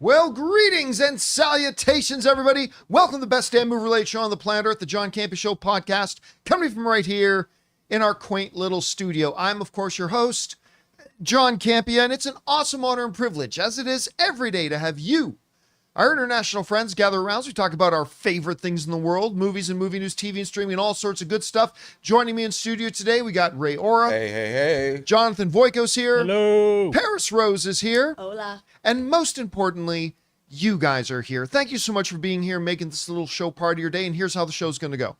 Well, greetings and salutations, everybody. Welcome to the best damn movie-related show on the planet Earth, the John Campea Show podcast, coming from right here in our quaint little studio. I'm, of course, your host, John Campea, and it's an awesome honor and privilege, as it is every day, to have you, our international friends, gather around as we talk about our favorite things in the world, movies and movie news, TV and streaming, and all sorts of good stuff. Joining me in studio today, we got Ray Ora. Hey. Jonathan Voico's here. Hello. Paris Rose is here. Hola. And most importantly, you guys are here. Thank you so much for being here, making this little show part of your day. And here's how the show's going to go.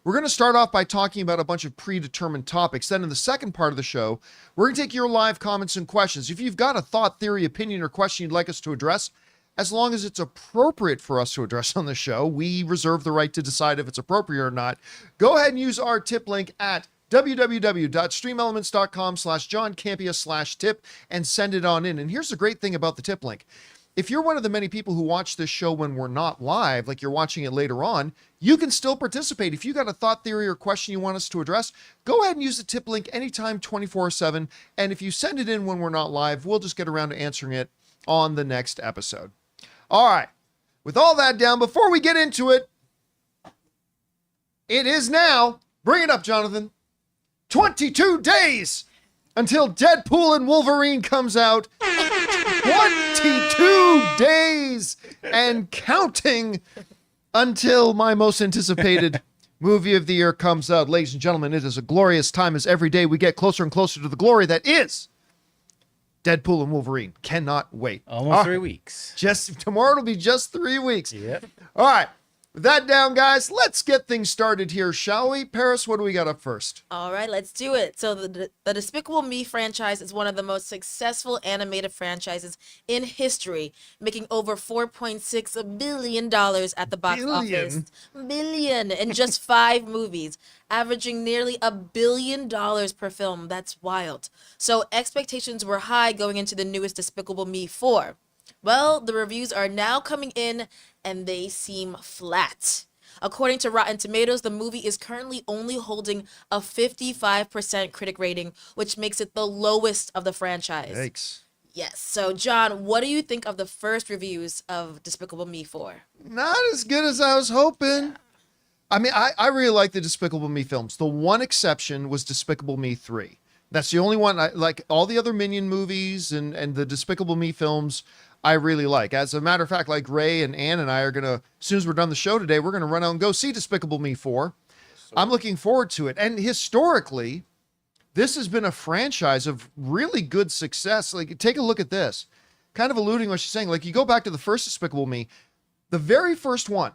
We're going to start off by talking about a bunch of predetermined topics. Then in the second part of the show, we're going to take your live comments and questions. If you've got a thought, theory, opinion, or question you'd like us to address, as long as it's appropriate for us to address on the show, we reserve the right to decide if it's appropriate or not. Go ahead and use our tip link at www.streamelements.com/JohnCampea/tip and send it on in. And here's the great thing about the tip link. If you're one of the many people who watch this show when we're not live, like you're watching it later on, you can still participate. If you got a thought, theory, or question you want us to address, go ahead and use the tip link anytime, 24/7. And if you send it in when we're not live, we'll just get around to answering it on the next episode. All right. With all that down, before we get into it, it is now, bring it up, Jonathan, 22 days until Deadpool and Wolverine comes out. 22 days and counting until my most anticipated movie of the year comes out. Ladies and gentlemen, it is a glorious time as every day we get closer and closer to the glory that is Deadpool and Wolverine. Cannot wait. Almost 3 weeks. Tomorrow it'll be just 3 weeks. Yep. All right. With that down, guys, let's get things started here, shall we? Paris, what do we got up first? All right, let's do it. So the Despicable Me franchise is one of the most successful animated franchises in history, making over $4.6 billion at the box office. Billion in just 5 movies, averaging nearly $1 billion per film. That's wild. So expectations were high going into the newest Despicable Me 4. Well, the reviews are now coming in, and they seem flat. According to Rotten Tomatoes, the movie is currently only holding a 55% critic rating, which makes it the lowest of the franchise. Yikes. Yes. So, John, what do you think of the first reviews of Despicable Me 4? Not as good as I was hoping. I mean, I really like the Despicable Me films. The one exception was Despicable Me 3. That's the only one. Like all the other Minion movies and the Despicable Me films, I really like. As a matter of fact, like Ray and Ann and I are going to, as soon as we're done the show today, we're going to run out and go see Despicable Me 4. I'm looking forward to it. And historically, this has been a franchise of really good success. Like, take a look at this. Kind of alluding to what she's saying. Like, you go back to the first Despicable Me, the very first one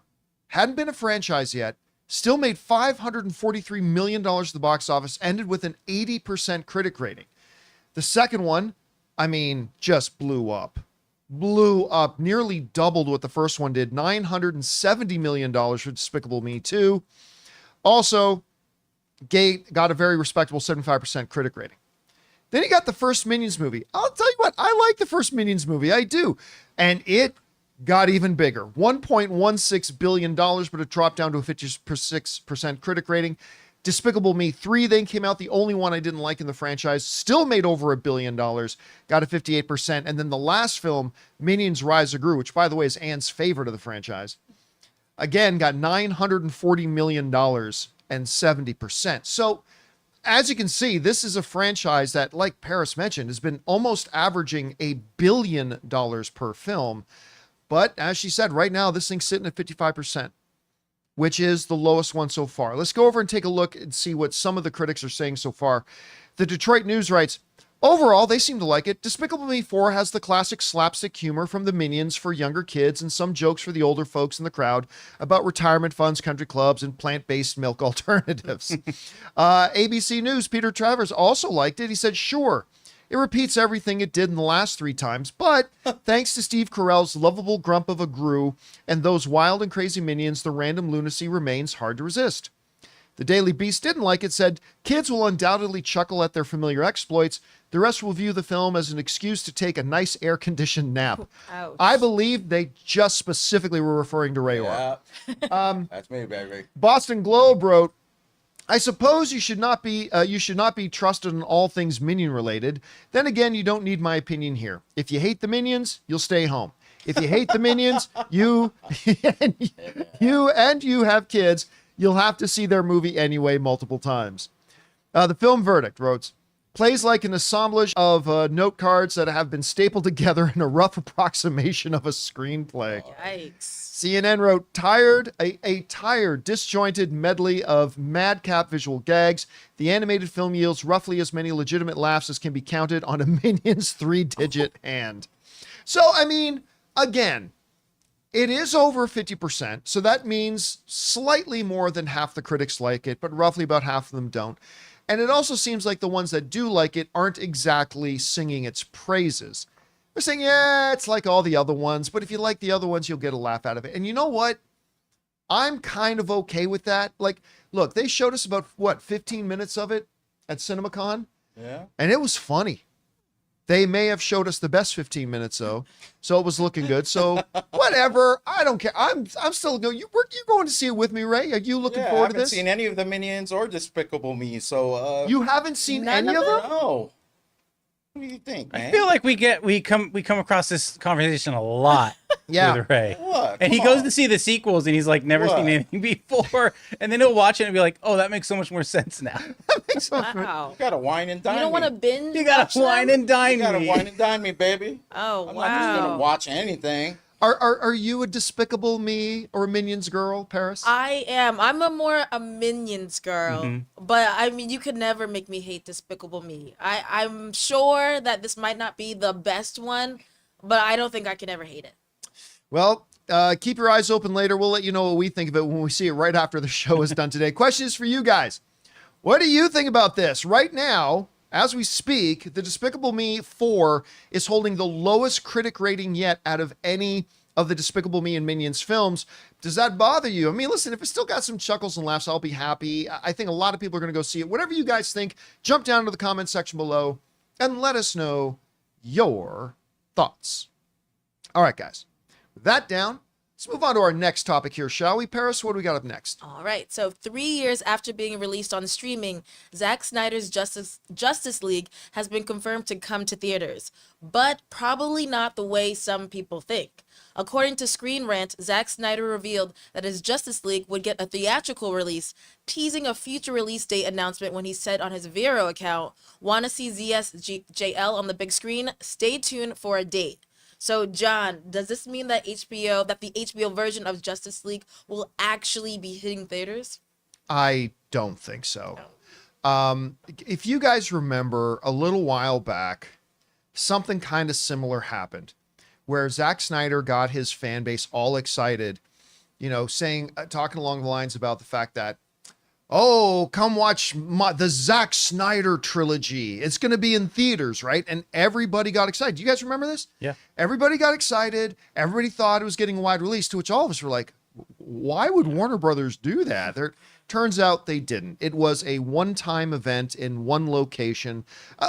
hadn't been a franchise yet, still made $543 million at the box office, ended with an 80% critic rating. The second one, I mean, just blew up, nearly doubled what the first one did, $970 million for Despicable Me 2. Also, got a very respectable 75% critic rating. Then you got the first Minions movie. I'll tell you what, I like the first Minions movie, I do. And it got even bigger, $1.16 billion, but it dropped down to a 56% critic rating. Despicable Me 3 then came out, the only one I didn't like in the franchise, still made over $1 billion, got a 58%. And then the last film, Minions Rise of Gru, which by the way is Anne's favorite of the franchise, again got $940 million and 70%. So as you can see, this is a franchise that, like Paris mentioned, has been almost averaging $1 billion per film. But as she said, right now, this thing's sitting at 55%, which is the lowest one so far. Let's go over and take a look and see what some of the critics are saying so far. The Detroit News writes, overall, they seem to like it. Despicable Me 4 has the classic slapstick humor from the Minions for younger kids and some jokes for the older folks in the crowd about retirement funds, country clubs, and plant-based milk alternatives. ABC News, Peter Travers also liked it. He said, sure, it repeats everything it did in the last 3 times, but thanks to Steve Carell's lovable grump of a Gru and those wild and crazy minions, the random lunacy remains hard to resist. The Daily Beast didn't like it, said, kids will undoubtedly chuckle at their familiar exploits. The rest will view the film as an excuse to take a nice air-conditioned nap. Ouch. I believe they just specifically were referring to Ray Orr. That's me, baby. Boston Globe wrote, I suppose you should not be trusted in all things Minion related. Then again, you don't need my opinion here. If you hate the Minions, you'll stay home. If you hate the Minions, you you have kids, you'll have to see their movie anyway multiple times. The film verdict wrote, plays like an assemblage of note cards that have been stapled together in a rough approximation of a screenplay. Yikes. CNN wrote, a tired, disjointed medley of madcap visual gags. The animated film yields roughly as many legitimate laughs as can be counted on a Minion's 3-digit hand. So, I mean, again, it is over 50%, so that means slightly more than half the critics like it, but roughly about half of them don't. And it also seems like the ones that do like it aren't exactly singing its praises. They're saying, yeah, it's like all the other ones, but if you like the other ones, you'll get a laugh out of it. And you know what? I'm kind of okay with that. Like, look, they showed us about, 15 minutes of it at CinemaCon? Yeah. And it was funny. They may have showed us the best 15 minutes, though, so it was looking good. So whatever, I don't care. I'm still going. You're going to see it with me, Ray? Are you looking forward to this? I haven't seen any of the Minions or Despicable Me, so you haven't seen None any of them? no. What do you think, man? I feel like we come across this conversation a lot Yeah. with Ray. What? And he Come goes on. to see the sequels and he's like never What? seen anything before. And then he'll watch it and be like, oh, that makes so much more sense now. Wow. You gotta wine and dine You don't want to me. binge? You gotta watch them? wine and dine You gotta me. wine and dine me, baby. Oh, I'm not just gonna wow. watch anything. Are you a Despicable Me or Minions girl, Paris? I am. I'm a Minions girl. Mm-hmm. But I mean, you could never make me hate Despicable Me. I'm sure that this might not be the best one, but I don't think I can ever hate it. Well, keep your eyes open later. We'll let you know what we think of it when we see it right after the show is done today. Question is for you guys. What do you think about this? Right now, as we speak, the Despicable Me 4 is holding the lowest critic rating yet out of any of the Despicable Me and Minions films. Does that bother you? I mean, listen, if it's still got some chuckles and laughs, I'll be happy. I think a lot of people are going to go see it. Whatever you guys think, jump down to the comment section below and let us know your thoughts. All right, guys. With that down, let's move on to our next topic here, shall we? Paris, what do we got up next? All right. So 3 years after being released on streaming, Zack Snyder's Justice League has been confirmed to come to theaters, but probably not the way some people think. According to Screen Rant, Zack Snyder revealed that his Justice League would get a theatrical release, teasing a future release date announcement when he said on his Vero account, "Want to see ZSJL on the big screen? Stay tuned for a date." So, John, does this mean that the HBO version of Justice League will actually be hitting theaters? I don't think so. If you guys remember, a little while back, something kind of similar happened where Zack Snyder got his fan base all excited, talking along the lines about the fact that, oh, come watch the Zack Snyder trilogy. It's going to be in theaters, right? And everybody got excited. Do you guys remember this? Yeah. Everybody got excited. Everybody thought it was getting a wide release, to which all of us were like, why would Warner Brothers do that? Turns out they didn't. It was a one-time event in one location,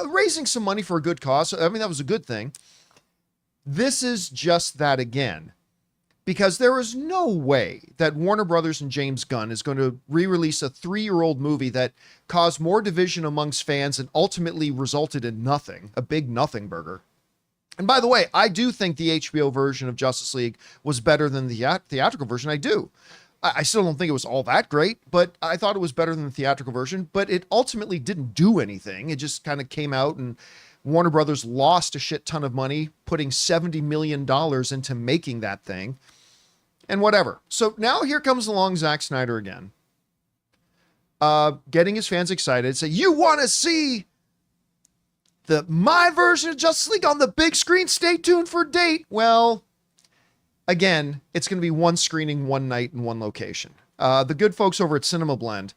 raising some money for a good cause. I mean, that was a good thing. This is just that again. Because there is no way that Warner Brothers and James Gunn is going to re-release a 3-year-old movie that caused more division amongst fans and ultimately resulted in nothing, a big nothing burger. And by the way, I do think the HBO version of Justice League was better than the theatrical version. I do. I still don't think it was all that great, but I thought it was better than the theatrical version. But it ultimately didn't do anything. It just kind of came out and Warner Brothers lost a shit ton of money, putting $70 million into making that thing. And whatever. So now here comes along Zack Snyder again. Getting his fans excited. Say, you want to see my version of Justice League on the big screen? Stay tuned for a date. Well, again, it's going to be one screening, one night, in one location. The good folks over at Cinema Blend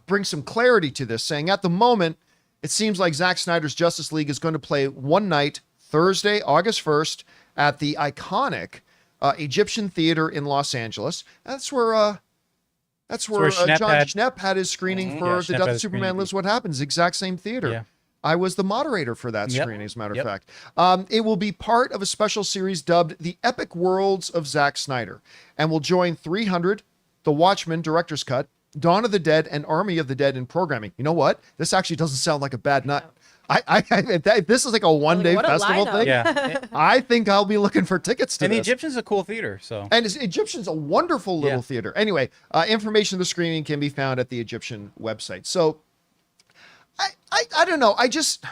bring some clarity to this, saying at the moment, it seems like Zack Snyder's Justice League is going to play one night, Thursday, August 1st, at the iconic Egyptian Theater in Los Angeles. That's where John Schnepp had his screening for The Death of Superman Lives What Happens, exact same theater. Yeah. I was the moderator for that screening, as a matter of fact. It will be part of a special series dubbed The Epic Worlds of Zack Snyder, and will join 300, The Watchmen Director's Cut, Dawn of the Dead, and Army of the Dead in programming. You know what? This actually doesn't sound like a bad nut. if this is like a one-day what a festival lineup. thing, Yeah. I think I'll be looking for tickets to And the this. Egyptian's a cool theater, so. And Egyptian's a wonderful little Yeah. theater. Anyway, information of the screening can be found at the Egyptian website. So I don't know. I just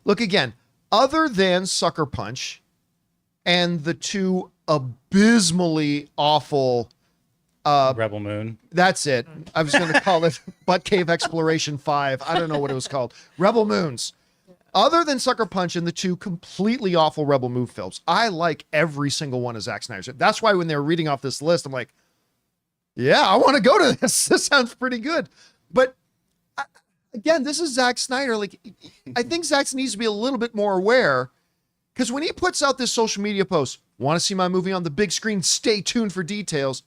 look again, other than Sucker Punch and the two abysmally awful Rebel Moon. that's it. I was going to call it Butt Cave Exploration 5. I don't know what it was called. Rebel Moons. Other than Sucker Punch and the two completely awful Rebel Moon films, I like every single one of Zack Snyder's. That's why when they were reading off this list, I'm like, yeah, I want to go to this. This sounds pretty good. But again, this is Zack Snyder. Like, I think Zack needs to be a little bit more aware, because when he puts out this social media post, want to see my movie on the big screen, stay tuned for details.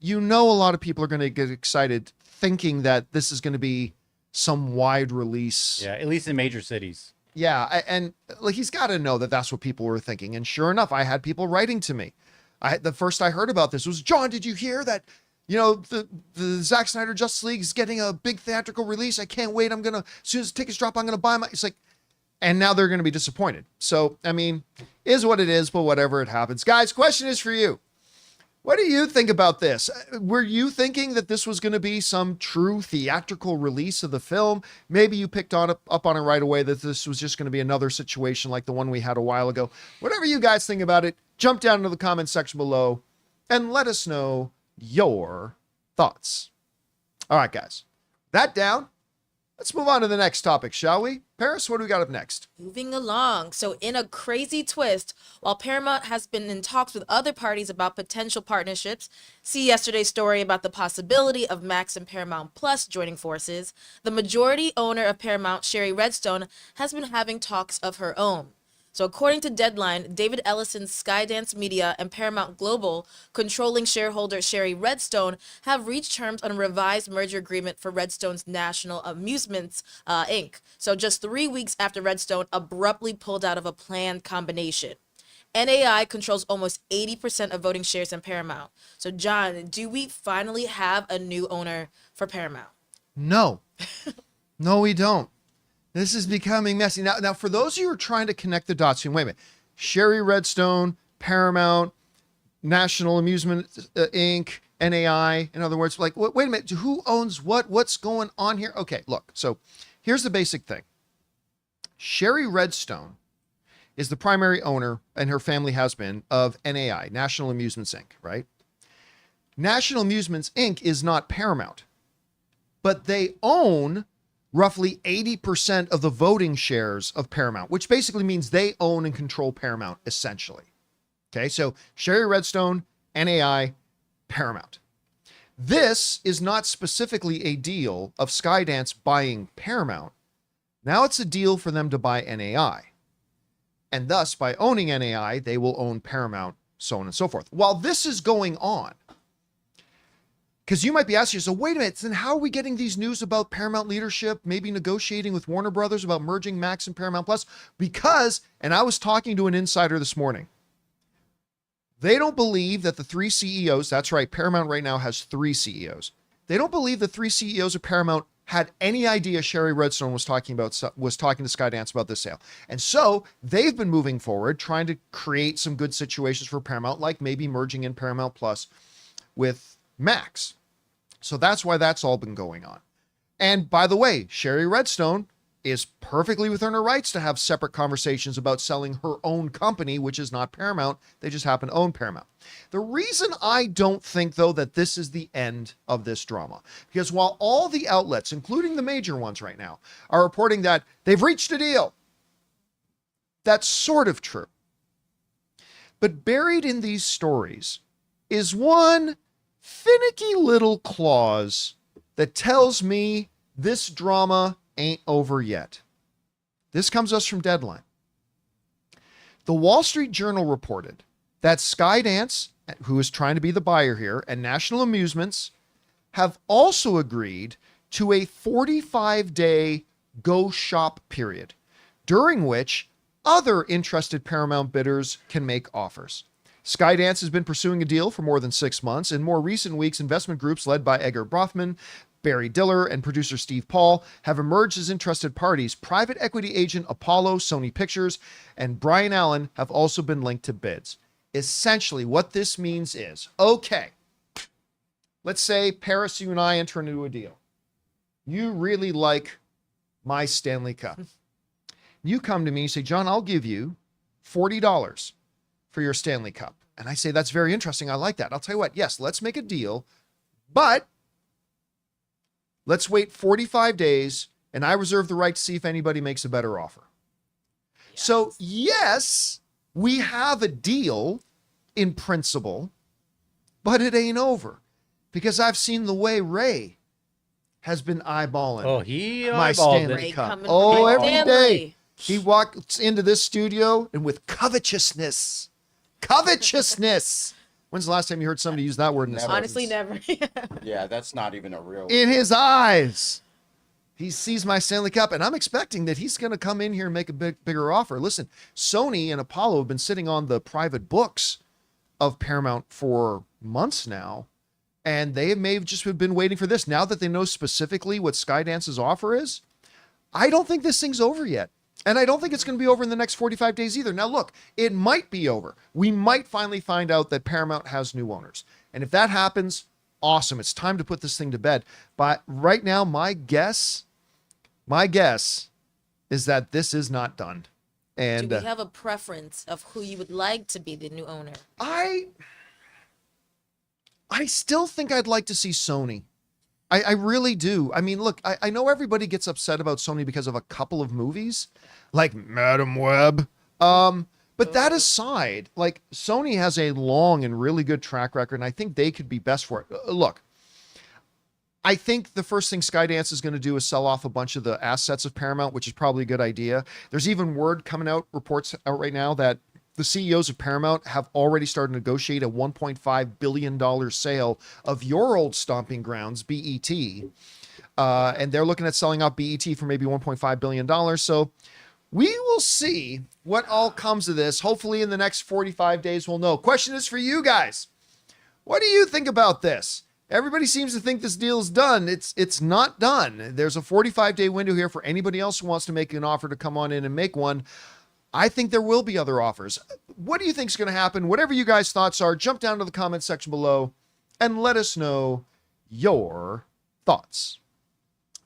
You know, a lot of people are going to get excited thinking that this is going to be some wide release. Yeah, at least in major cities. Yeah. And like, he's got to know that that's what people were thinking. And sure enough, I had people writing to me. The first I heard about this was, John, did you hear that, you know, the Zack Snyder Justice League is getting a big theatrical release? I can't wait. As soon as tickets drop, I'm going to buy my, it's like, and now they're going to be disappointed. So, I mean, is what it is, but whatever, it happens. Guys, question is for you. What do you think about this? Were you thinking that this was going to be some true theatrical release of the film? Maybe you picked up on it right away that this was just going to be another situation like the one we had a while ago. Whatever you guys think about it, jump down into the comments section below and let us know your thoughts. All right, guys. That down. Let's move on to the next topic, shall we? Paris, what do we got up next? Moving along. So, in a crazy twist, while Paramount has been in talks with other parties about potential partnerships, see yesterday's story about the possibility of Max and Paramount Plus joining forces, the majority owner of Paramount, Sherry Redstone, has been having talks of her own. So according to Deadline, David Ellison's Skydance Media and Paramount Global, controlling shareholder Sherry Redstone, have reached terms on a revised merger agreement for Redstone's National Amusements, Inc. So just 3 weeks after Redstone abruptly pulled out of a planned combination. NAI controls almost 80% of voting shares in Paramount. So John, do we finally have a new owner for Paramount? No. No, we don't. This is becoming messy. Now, for those of you who are trying to connect the dots, wait a minute. Sherry Redstone, Paramount, National Amusement Inc., NAI, in other words, like, wait a minute, who owns what? What's going on here? Okay, look, so here's the basic thing. Sherry Redstone is the primary owner, and her family has been, of NAI, National Amusements Inc., right? National Amusements Inc. is not Paramount, but they own roughly 80% of the voting shares of Paramount, which basically means they own and control Paramount, essentially. Okay, so Sherry Redstone, NAI, Paramount. This is not specifically a deal of Skydance buying Paramount. Now it's a deal for them to buy NAI. And thus, by owning NAI, they will own Paramount, so on and so forth. While this is going on, because you might be asking yourself, wait a minute, then how are we getting these news about Paramount leadership, maybe negotiating with Warner Brothers about merging Max and Paramount Plus? Because, and I was talking to an insider this morning, they don't believe that the three CEOs, that's right, Paramount right now has three CEOs. They don't believe the three CEOs of Paramount had any idea Sherry Redstone was talking to Skydance about this sale. And so they've been moving forward, trying to create some good situations for Paramount, like maybe merging in Paramount Plus with Max. So that's why that's all been going on. And by the way, Sherry Redstone is perfectly within her rights to have separate conversations about selling her own company, which is not Paramount. They just happen to own Paramount. The reason I don't think, though, that this is the end of this drama, because while all the outlets, including the major ones right now, are reporting that they've reached a deal, that's sort of true. But buried in these stories is one finicky little clause that tells me this drama ain't over yet. This comes us from Deadline. The Wall Street Journal reported that Skydance, who is trying to be the buyer here, and National Amusements have also agreed to a 45-day go shop period, during which other interested Paramount bidders can make offers. Skydance has been pursuing a deal for more than 6 months. In more recent weeks, investment groups led by Edgar Brofman Barry Diller and producer Steve Paul have emerged as interested parties. Private equity agent Apollo, Sony Pictures, and Brian Allen have also been linked to bids. Essentially, what this means is, okay, let's say, Paris, you and I enter into a deal. You really like my Stanley Cup. You come to me and say, John, I'll give you $40 for your Stanley Cup. And I say, that's very interesting. I like that. I'll tell you what, yes, let's make a deal, but let's wait 45 days and I reserve the right to see if anybody makes a better offer. Yes. So yes, we have a deal in principle, but it ain't over because I've seen the way Ray has been eyeballing Oh, he my eyeballed Stanley it. Ray Cup. coming Oh, from every Stanley. day. He walks into this studio and with covetousness. Covetousness. When's the last time you heard somebody use that word in a Never. Honestly, sentence? never. Yeah, that's not even a real. In his eyes. He sees my Stanley Cup, and I'm expecting that he's going to come in here and make a bigger offer. Listen, Sony and Apollo have been sitting on the private books of Paramount for months now, and they may have just been waiting for this. Now that they know specifically what Skydance's offer is, I don't think this thing's over yet. And I don't think it's going to be over in the next 45 days either. Now, look, it might be over. We might finally find out that Paramount has new owners. And if that happens, awesome. It's time to put this thing to bed. But right now, my guess is that this is not done. And Do we have a preference of who you would like to be the new owner? I still think I'd like to see Sony. I really do. I mean, look, I know everybody gets upset about Sony because of a couple of movies, like Madam Web. But that aside, like Sony has a long and really good track record, and I think they could be best for it. Look, I think the first thing Skydance is going to do is sell off a bunch of the assets of Paramount, which is probably a good idea. There's even reports out right now that the CEOs of Paramount have already started to negotiate a $1.5 billion sale of your old stomping grounds, BET. And they're looking at selling out BET for maybe $1.5 billion. So we will see what all comes of this. Hopefully in the next 45 days, we'll know. Question is for you guys. What do you think about this? Everybody seems to think this deal is done. It's not done. There's a 45-day window here for anybody else who wants to make an offer to come on in and make one. I think there will be other offers. What do you think is going to happen? Whatever you guys' thoughts are, jump down to the comment section below and let us know your thoughts.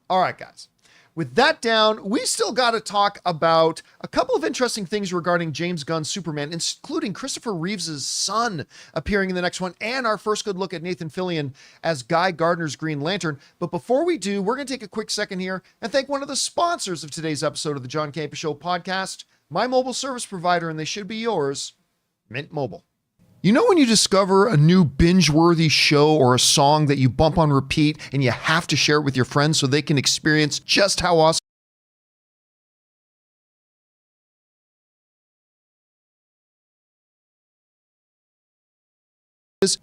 All right, guys. With that down, we still got to talk about a couple of interesting things regarding James Gunn's Superman, including Christopher Reeves' son appearing in the next one, and our first good look at Nathan Fillion as Guy Gardner's Green Lantern. But before we do, we're going to take a quick second here and thank one of the sponsors of today's episode of the John Campea Show podcast, my mobile service provider, and they should be yours, Mint Mobile. You know when you discover a new binge-worthy show or a song that you bump on repeat and you have to share it with your friends so they can experience just how awesome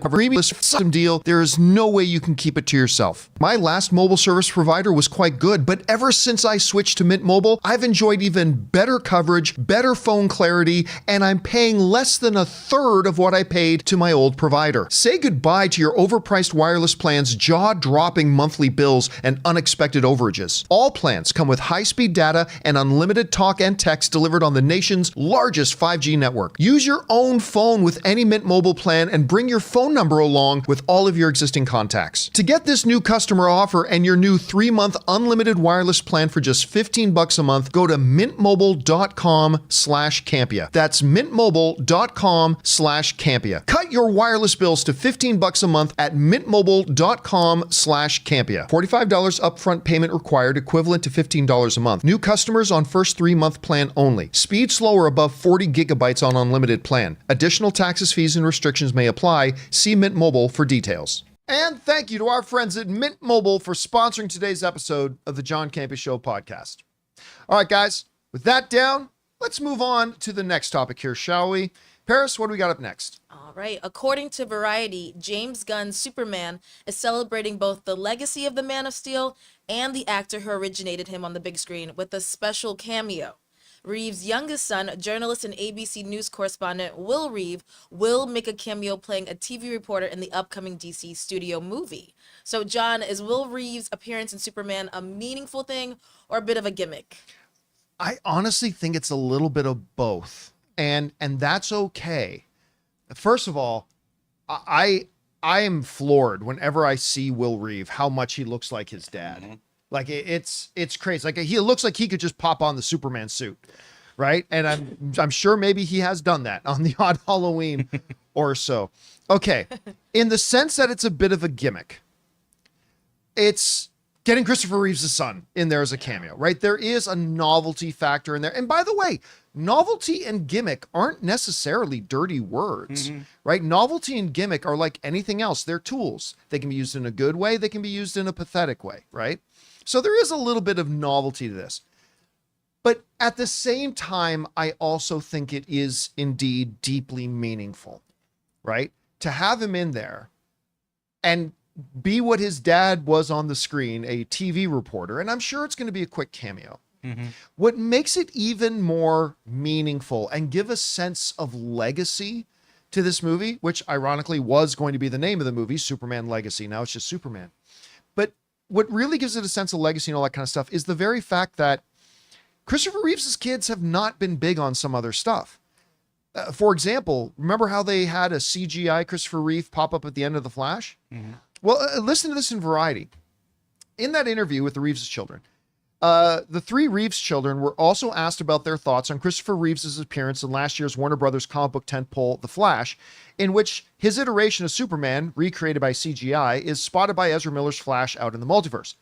a premium system deal, there is no way you can keep it to yourself. My last mobile service provider was quite good, but ever since I switched to Mint Mobile, I've enjoyed even better coverage, better phone clarity, and I'm paying less than a third of what I paid to my old provider. Say goodbye to your overpriced wireless plans, jaw-dropping monthly bills, and unexpected overages. All plans come with high-speed data and unlimited talk and text delivered on the nation's largest 5G network. Use your own phone with any Mint Mobile plan and bring your phone number along with all of your existing contacts. To get this new customer offer and your new 3-month unlimited wireless plan for just $15 a month, go to mintmobile.com/Campea. That's mintmobile.com/Campea. Cut your wireless bills to $15 a month at mintmobile.com/Campea. $45 upfront payment required, equivalent to $15 a month. New customers on first 3-month plan only. Speed slower above 40 gigabytes on unlimited plan. Additional taxes, fees, and restrictions may apply. See Mint Mobile for details. And thank you to our friends at Mint Mobile for sponsoring today's episode of the John Campea Show podcast. All right, guys, with that down, let's move on to the next topic here, shall we? Paris, what do we got up next? All right. According to Variety, James Gunn's Superman is celebrating both the legacy of the Man of Steel and the actor who originated him on the big screen with a special cameo. Reeve's youngest son, journalist and ABC News correspondent Will Reeve, will make a cameo playing a TV reporter in the upcoming DC studio movie. So, John, is Will Reeve's appearance in Superman a meaningful thing or a bit of a gimmick? I honestly think it's a little bit of both, and that's okay. First of all, I am floored whenever I see Will Reeve how much he looks like his dad. Like it's crazy. Like he looks like he could just pop on the Superman suit, right? And I'm sure maybe he has done that on the odd Halloween or so. Okay, in the sense that it's a bit of a gimmick, it's getting Christopher Reeve's son in there as a cameo, right? There is a novelty factor in there. And by the way, novelty and gimmick aren't necessarily dirty words, right? Novelty and gimmick are like anything else. They're tools. They can be used in a good way. They can be used in a pathetic way, right? So there is a little bit of novelty to this. But at the same time, I also think it is indeed deeply meaningful, right? To have him in there and be what his dad was on the screen, a TV reporter, and I'm sure it's going to be a quick cameo. What makes it even more meaningful and give a sense of legacy to this movie, which ironically was going to be the name of the movie, Superman Legacy. Now it's just Superman. But what really gives it a sense of legacy and all that kind of stuff is the very fact that Christopher Reeve's kids have not been big on some other stuff. For example, remember how they had a CGI Christopher Reeve pop up at the end of The Flash? Well, listen to this in Variety. In that interview with the Reeves' children, the three Reeves children were also asked about their thoughts on Christopher Reeves' appearance in last year's Warner Brothers comic book tentpole, The Flash, in which his iteration of Superman, recreated by CGI, is spotted by Ezra Miller's Flash out in the multiverse.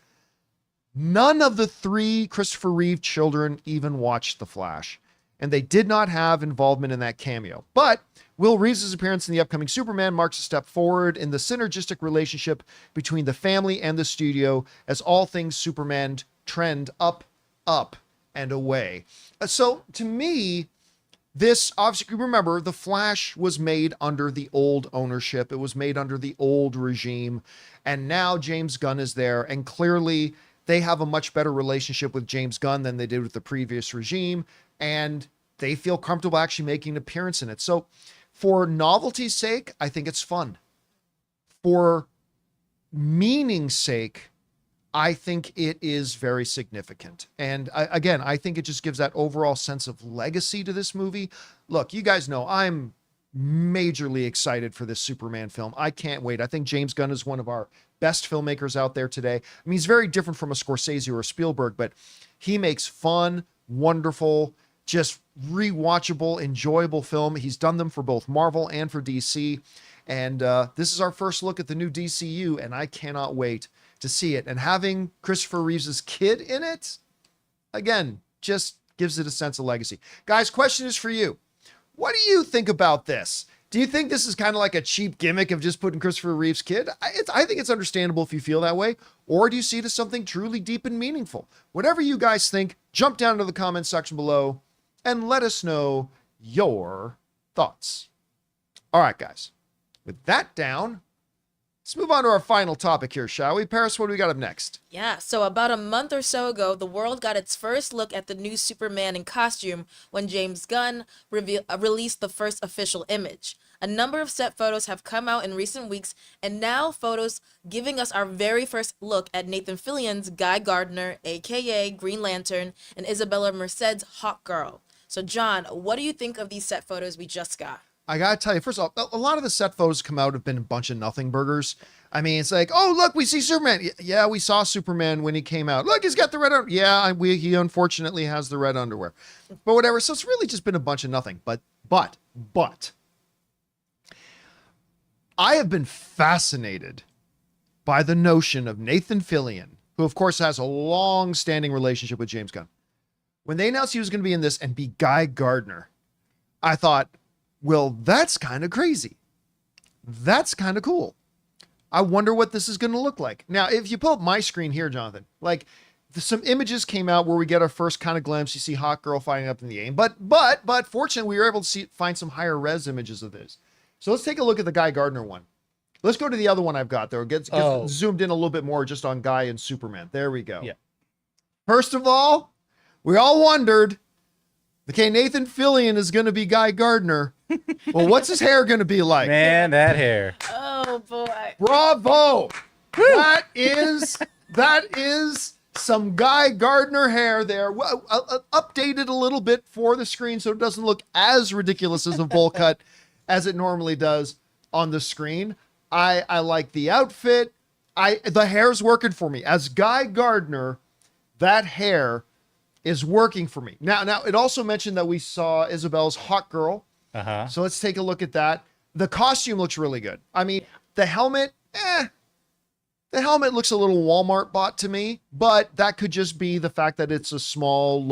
None of the three Christopher Reeve children even watched The Flash, and they did not have involvement in that cameo. But Will Reeves' appearance in the upcoming Superman marks a step forward in the synergistic relationship between the family and the studio as all things Superman trend up, and away. So to me, this obviously, remember, The Flash was made under the old ownership. It was made under the old regime. And now James Gunn is there. And clearly they have a much better relationship with James Gunn than they did with the previous regime. And they feel comfortable actually making an appearance in it. So for novelty's sake, I think it's fun. For meaning's sake, I think it is very significant. And again, I think it just gives that overall sense of legacy to this movie. Look, you guys know I'm majorly excited for this Superman film. I can't wait. I think James Gunn is one of our best filmmakers out there today. I mean, he's very different from a Scorsese or a Spielberg, but he makes fun, wonderful, just rewatchable, enjoyable film. He's done them for both Marvel and for DC. And this is our first look at the new DCU, and I cannot wait to see it. And having Christopher Reeves' kid in it, again, just gives it a sense of legacy. Guys, question is for you. What do you think about this? Do you think this is kind of like a cheap gimmick of just putting Christopher Reeve's kid? I think it's understandable if you feel that way. Or do you see it as something truly deep and meaningful? Whatever you guys think, jump down to the comment section below and let us know your thoughts. All right, guys. With that down, let's move on to our final topic here, shall we? Paris, what do we got up next? Yeah, so about a month or so ago, the world got its first look at the new Superman in costume when James Gunn released the first official image. A number of set photos have come out in recent weeks, and now photos giving us our very first look at Nathan Fillion's Guy Gardner, aka Green Lantern, and Isabella Merced's Hawkgirl. So John, what do you think of these set photos we just got? I gotta tell you, first of all, a lot of the set photos come out have been a bunch of nothing burgers. I mean, it's like, oh, look, we see Superman. Yeah, we saw Superman when he came out. Look, he's got the red underwear. Yeah, he unfortunately has the red underwear. But whatever. So it's really just been a bunch of nothing. But I have been fascinated by the notion of Nathan Fillion, who of course has a long-standing relationship with James Gunn. When they announced he was going to be in this and be Guy Gardner, I thought, well, that's kind of crazy. That's kind of cool. I wonder what this is going to look like. Now, if you pull up my screen here, Jonathan, like some images came out where we get our first kind of glimpse. You see Hawkgirl fighting up in the aim, but fortunately we were able to find some higher res images of this. So let's take a look at the Guy Gardner one. Let's go to the other one I've got there. Get zoomed in a little bit more just on Guy and Superman. There we go. Yeah. First of all, we all wondered, Okay, Nathan Fillion is going to be Guy Gardner. Well, what's his hair going to be like? Man, that hair. Oh boy. Bravo! That is some Guy Gardner hair there. Well, updated a little bit for the screen so it doesn't look as ridiculous as a bowl cut as it normally does on the screen. I like the outfit. The hair's working for me. As Guy Gardner, that hair is working for me. Now it also mentioned that we saw Isabel's Hawkgirl. Uh-huh. So let's take a look at that. The costume looks really good. I mean, the helmet, the helmet looks a little Walmart bought to me, but that could just be the fact that it's a small,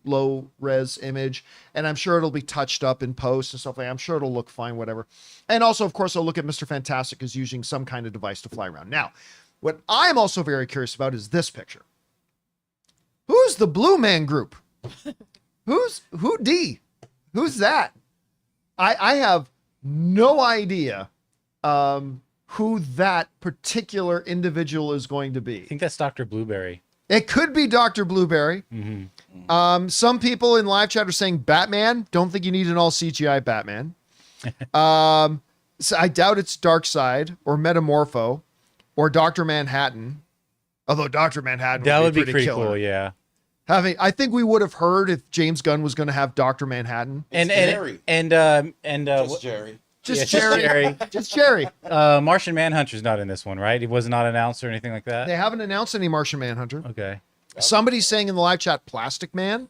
low res image. And I'm sure it'll be touched up in post and stuff like that. I'm sure it'll look fine, whatever. And also, of course, I'll look at Mr. Fantastic as using some kind of device to fly around. Now, what I'm also very curious about is this picture. Who's the Blue Man Group? Who D? Who's that? I have no idea who that particular individual is going to I be. think that's Dr. Blueberry. It could be Dr. Blueberry. Mm-hmm. Some people in live chat are saying Batman. Don't think you need an all CGI Batman. So I doubt it's Darkseid or Metamorpho or Dr. Manhattan. Although Dr. Manhattan That would be pretty pretty killer. cool, yeah. I think we would have heard if James Gunn was going to have Dr. Manhattan. It's Jerry. Just Jerry. Just Yeah, Jerry. Just Jerry. Martian Manhunter's not in this one, right? He was not announced or anything like that. They haven't announced any Martian Manhunter. Okay. Somebody's saying in the live chat, Plastic Man.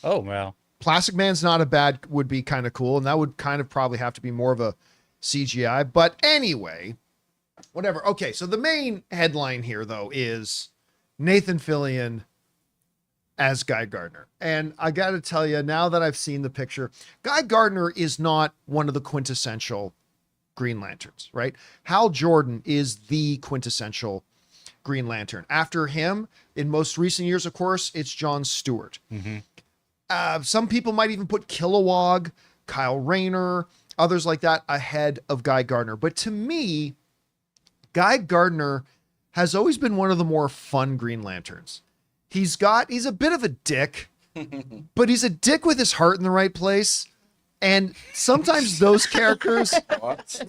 Oh well. Plastic Man's not a bad, would be kind of cool. And that would kind of probably have to be more of a CGI. But anyway, whatever. Okay, so the main headline here, though, is Nathan Fillion as Guy Gardner. And I got to tell you, now that I've seen the picture, Guy Gardner is not one of the quintessential Green Lanterns, right? Hal Jordan is the quintessential Green Lantern. After him, in most recent years, of course, it's John Stewart. Some people might even put Kilowog, Kyle Rayner, others like that ahead of Guy Gardner. But to me, Guy Gardner has always been one of the more fun Green Lanterns. He's a bit of a dick, but he's a dick with his heart in the right place. And sometimes those characters, What?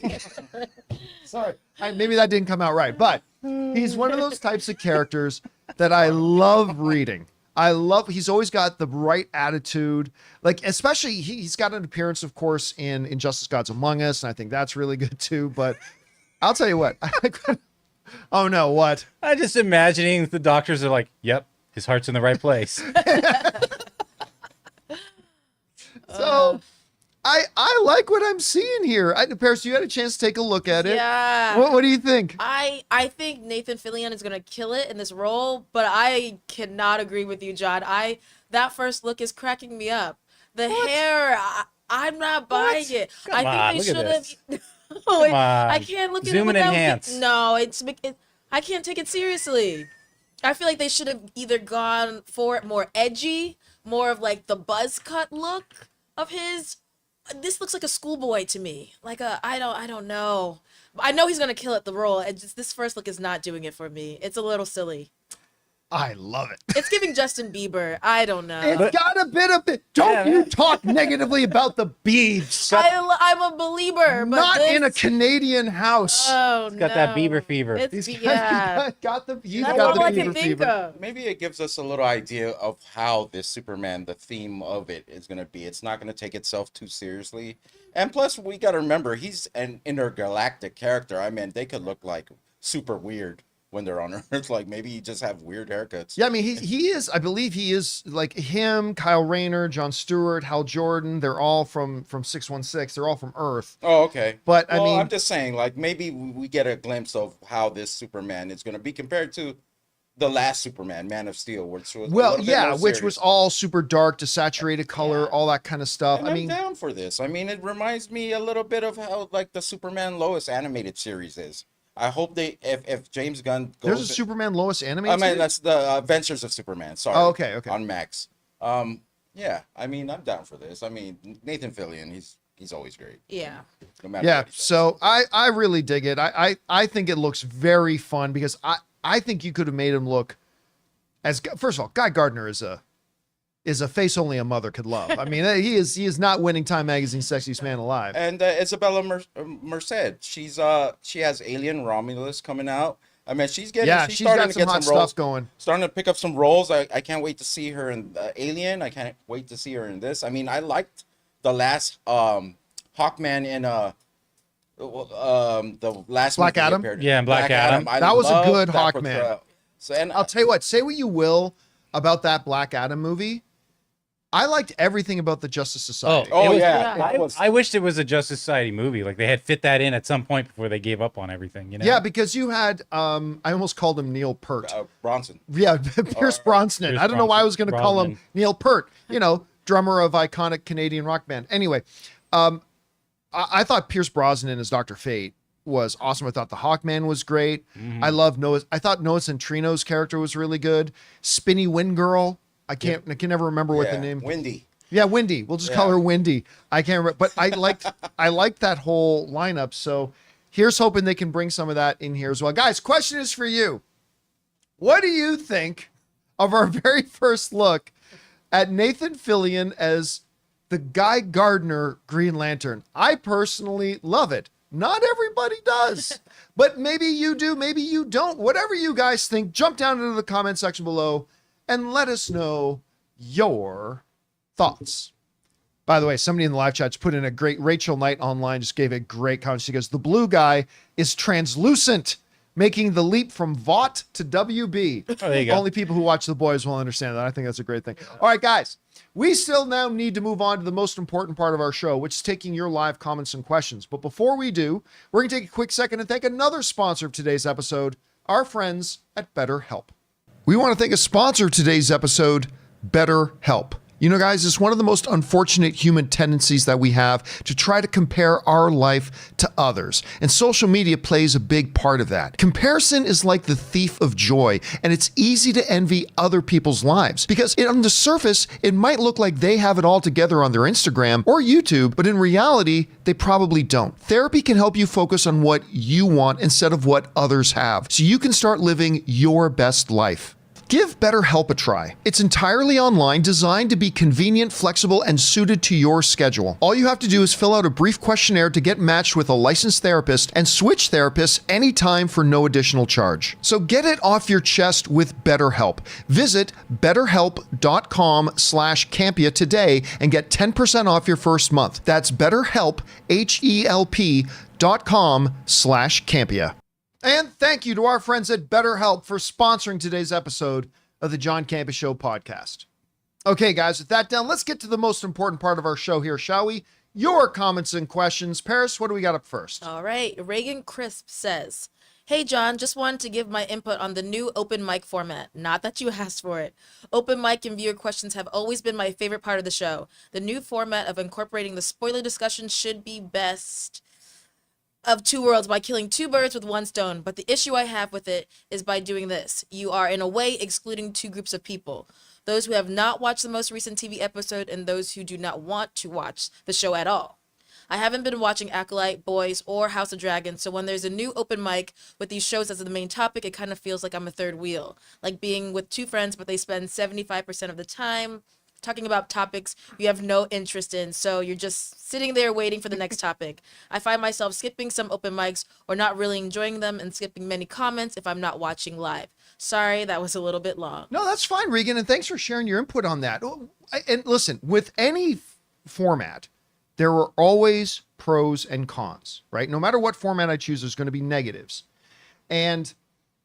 sorry, maybe that didn't come out right, but he's one of those types of characters that I love reading. He's always got the right attitude. Like, especially he's got an appearance, of course, in Injustice Gods Among Us. And I think that's really good too, but I'll tell you what, oh no, what? I'm just imagining the doctors are like, yep, his heart's in the right place. So I like what I'm seeing here. Paris, you had a chance to take a look at it. Yeah. What do you think? I think Nathan Fillion is gonna kill it in this role, but I cannot agree with you, John. That first look is cracking me up. The hair, I'm not buying it. Come I on, think they look at should have. this. No, Come on. I can't look at Zoom it and without. enhance. No, I can't take it seriously. I feel like they should have either gone for it more edgy, more of like the buzz cut look of his. This looks like a schoolboy to me. Like I don't know. I know he's gonna kill it, the role. And just this first look is not doing it for me. It's a little silly. I love it. It's giving Justin Bieber. I don't know. It's got a bit of it. Don't you talk negatively about the Beavs. I'm a believer, but Not this, in a Canadian house. Oh He's got that Bieber fever. It's He's yeah. got the That's got all the I can fever think fever. of. Maybe it gives us a little idea of how this Superman, the theme of it, is going to be. It's not going to take itself too seriously. And plus, we got to remember, he's an intergalactic character. I mean, they could look like super weird when they're on Earth. Like, maybe you just have weird haircuts. Yeah, I mean, he is, I believe he is, like him, Kyle Rayner, John Stewart, Hal Jordan, they're all from 616. They're all from Earth. Oh, okay. But, well, I mean, I'm just saying, like, maybe we get a glimpse of how this Superman is going to be compared to the last Superman, Man of Steel, which was which was all super dark, desaturated color, all that kind of stuff. And I I'm mean, down for this. I mean, it reminds me a little bit of how, like, the Superman Lois animated series is. I hope if James Gunn goes... there's a Superman Lois animated I mean, series? that's the Adventures of Superman. Sorry. Oh, okay. On Max. Yeah, I mean, I'm down for this. I mean, Nathan Fillion, he's always great. Yeah. No matter Yeah, what he says. so I really dig it. I think it looks very fun because I think you could have made him look as, first of all, Guy Gardner is is a face only a mother could love. I mean, he is not winning Time Magazine Sexiest Man Alive. And Isabella Merced, she has Alien Romulus coming out. I mean, she's She's starting got to some get hot some roles, stuff going. starting to pick up some roles. I can't wait to see her in Alien. I can't wait to see her in this. I mean, I liked the last Hawkman in the last Black movie he Adam? appeared in. Yeah, in Black Adam. I That was a loved good that Hawkman. portrayal. So, and I'll tell you what, say what you will about that Black Adam movie. I liked everything about the Justice Society. Oh, It was- yeah. yeah. That was- I wished it was a Justice Society movie. Like they had fit that in at some point before they gave up on everything. You know? Yeah, because you had I almost called him Neil Peart. Bronson. Yeah, Pierce Brosnan. Pierce I don't know why I was Brosnan. going to call him Brosnan. Neil Peart. You know, drummer of iconic Canadian rock band. Anyway, I thought Pierce Brosnan as Dr. Fate was awesome. I thought the Hawkman was great. Mm-hmm. I thought Noah Centinino's character was really good. Spinny Wind Girl. I can never remember what the name. Wendy. Yeah, Wendy. We'll just call her Wendy. I can't remember, but I liked that whole lineup. So here's hoping they can bring some of that in here as well. Guys, question is for you. What do you think of our very first look at Nathan Fillion as the Guy Gardner Green Lantern? I personally love it. Not everybody does, but maybe you do, maybe you don't. Whatever you guys think, jump down into the comment section below and let us know your thoughts. By the way, somebody in the live chat just put in a great, Rachel Knight online just gave a great comment. She goes, the blue guy is translucent, making the leap from Vought to WB. Oh, there you go. Only people who watch The Boys will understand that. I think that's a great thing. All right, guys, we still now need to move on to the most important part of our show, which is taking your live comments and questions. But before we do, we're going to take a quick second and thank another sponsor of today's episode, our friends at BetterHelp. We want to thank a sponsor of today's episode, BetterHelp. You know, guys, it's one of the most unfortunate human tendencies that we have to try to compare our life to others. And social media plays a big part of that. Comparison is like the thief of joy, and it's easy to envy other people's lives because on the surface, it might look like they have it all together on their Instagram or YouTube, but in reality, they probably don't. Therapy can help you focus on what you want instead of what others have, so you can start living your best life. Give BetterHelp a try. It's entirely online, designed to be convenient, flexible, and suited to your schedule. All you have to do is fill out a brief questionnaire to get matched with a licensed therapist and switch therapists anytime for no additional charge. So get it off your chest with BetterHelp. Visit betterhelp.com/Campea today and get 10% off your first month. That's BetterHelp, HELP.com/Campea. And thank you to our friends at BetterHelp for sponsoring today's episode of the John Campea Show podcast. Okay, guys, with that done, let's get to the most important part of our show here, shall we? Your comments and questions. Paris, what do we got up first? All right. Reagan Crisp says, hey, John, just wanted to give my input on the new open mic format. Not that you asked for it. Open mic and viewer questions have always been my favorite part of the show. The new format of incorporating the spoiler discussion should be best of two worlds by killing two birds with one stone. But the issue I have with it is by doing this, you are in a way excluding two groups of people. Those who have not watched the most recent TV episode and those who do not want to watch the show at all. I haven't been watching Acolyte, Boys, or House of Dragons, so when there's a new open mic with these shows as the main topic, it kind of feels like I'm a third wheel. Like being with two friends, but they spend 75% of the time talking about topics you have no interest in, so you're just sitting there waiting for the next topic. I find myself skipping some open mics or not really enjoying them and skipping many comments if I'm not watching live. Sorry, that was a little bit long. No, that's fine, Regan, and thanks for sharing your input on that. And listen, with any format, there are always pros and cons, right? No matter what format I choose, there's going to be negatives. And,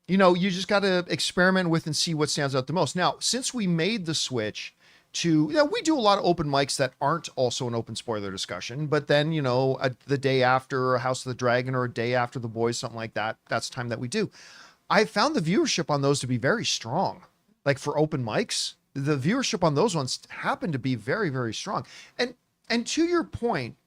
you know, you just got to experiment with and see what stands out the most. Now, since we made the switch to, we do a lot of open mics that aren't also an open spoiler discussion, but then, the day after House of the Dragon or a day after The Boys, something like that, that's the time that we do. I found the viewership on those to be very strong. Like for open mics, the viewership on those ones happened to be very, very strong. And to your point,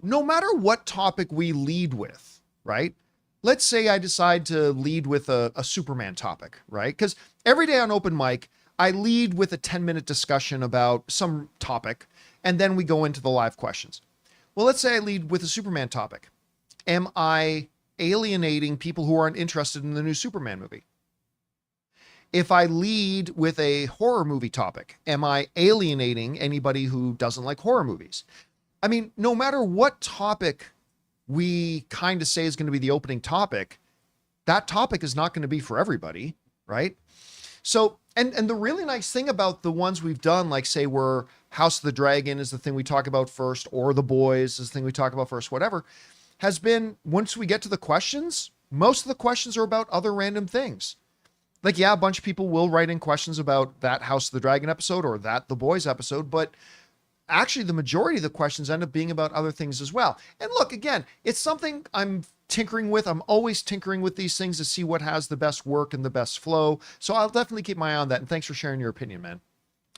no matter what topic we lead with, right? Let's say I decide to lead with a Superman topic, right? Because every day on open mic, I lead with a 10-minute discussion about some topic, and then we go into the live questions. Well, let's say I lead with a Superman topic. Am I alienating people who aren't interested in the new Superman movie? If I lead with a horror movie topic, am I alienating anybody who doesn't like horror movies? I mean, no matter what topic we kind of say is going to be the opening topic, that topic is not going to be for everybody, right? So, and the really nice thing about the ones we've done, like say we're House of the Dragon is the thing we talk about first, or The Boys is the thing we talk about first, whatever, has been once we get to the questions, most of the questions are about other random things. Like, yeah, a bunch of people will write in questions about that House of the Dragon episode or that The Boys episode, but actually the majority of the questions end up being about other things as well. And look, again, it's something I'm tinkering with. I'm always tinkering with these things to see what has the best work and the best flow. So I'll definitely keep my eye on that. And thanks for sharing your opinion, man.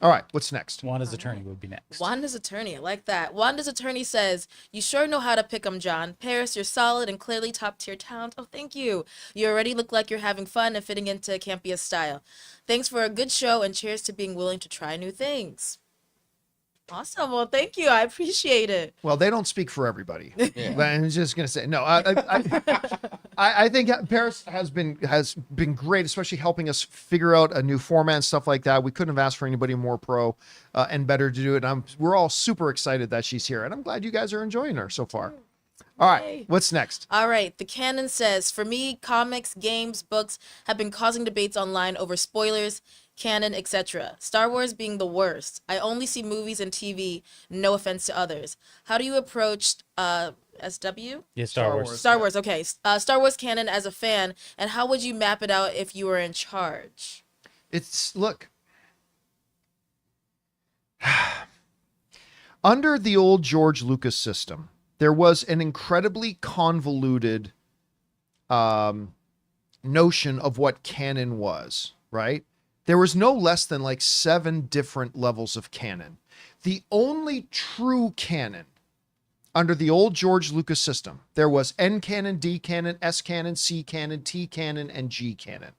All right, what's next? Wanda's attorney would be next. Wanda's attorney, I like that. Wanda's attorney says, "You sure know how to pick 'em, John. Paris, you're solid and clearly top tier talent. Oh, thank you. You already look like you're having fun and fitting into Campea style. Thanks for a good show and cheers to being willing to try new things." Awesome. Well, thank you. I appreciate it. Well, they don't speak for everybody. Yeah. But I'm just gonna say no. I think Paris has been great, especially helping us figure out a new format and stuff like that. We couldn't have asked for anybody more pro and better to do it. We're all super excited that she's here, and I'm glad you guys are enjoying her so far. All right, Yay. what's next? All right. The Canon says, "For me, comics, games, books have been causing debates online over spoilers, canon, etc. Star Wars being the worst. I only see movies and TV, no offense to others. How do you approach SW? Yeah, Star Wars. Star Wars, okay. Star Wars canon as a fan, and how would you map it out if you were in charge?" Look. Under the old George Lucas system, there was an incredibly convoluted notion of what canon was, right? There was no less than like 7 different levels of canon. The only true canon under the old George Lucas system, there was N canon, D canon, S canon, C canon, T canon, and G canon.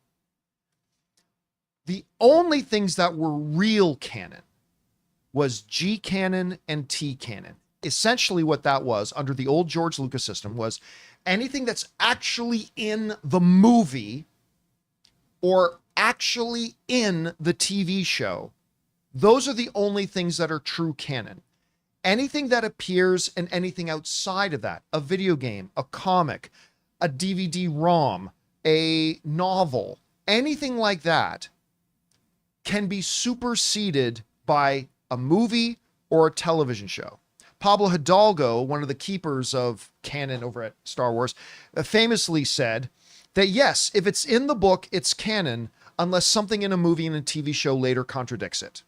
The only things that were real canon was G canon and T canon. Essentially what that was under the old George Lucas system was anything that's actually in the movie or actually in the TV show. Those are the only things that are true canon. Anything that appears and anything outside of that, a video game, a comic, a DVD-ROM, a novel, anything like that can be superseded by a movie or a television show. Pablo Hidalgo, one of the keepers of canon over at Star Wars, famously said that yes, if it's in the book, it's canon, unless something in a movie and a TV show later contradicts it.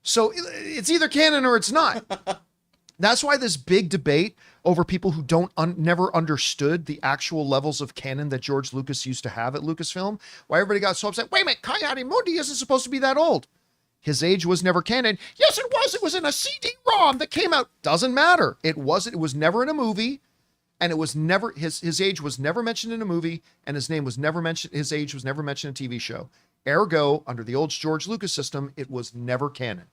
So it's either canon or it's not. That's why this big debate over people who never understood the actual levels of canon that George Lucas used to have at Lucasfilm, why everybody got so upset. Wait a minute, Coyote isn't supposed to be that old. His age was never canon. Yes, it was. It was in a CD-ROM that came out. Doesn't matter. It was never in a movie, and it was never his age was never mentioned in a movie, and his name was never mentioned. His age was never mentioned in a TV show. Ergo, under the old George Lucas system, it was never canon.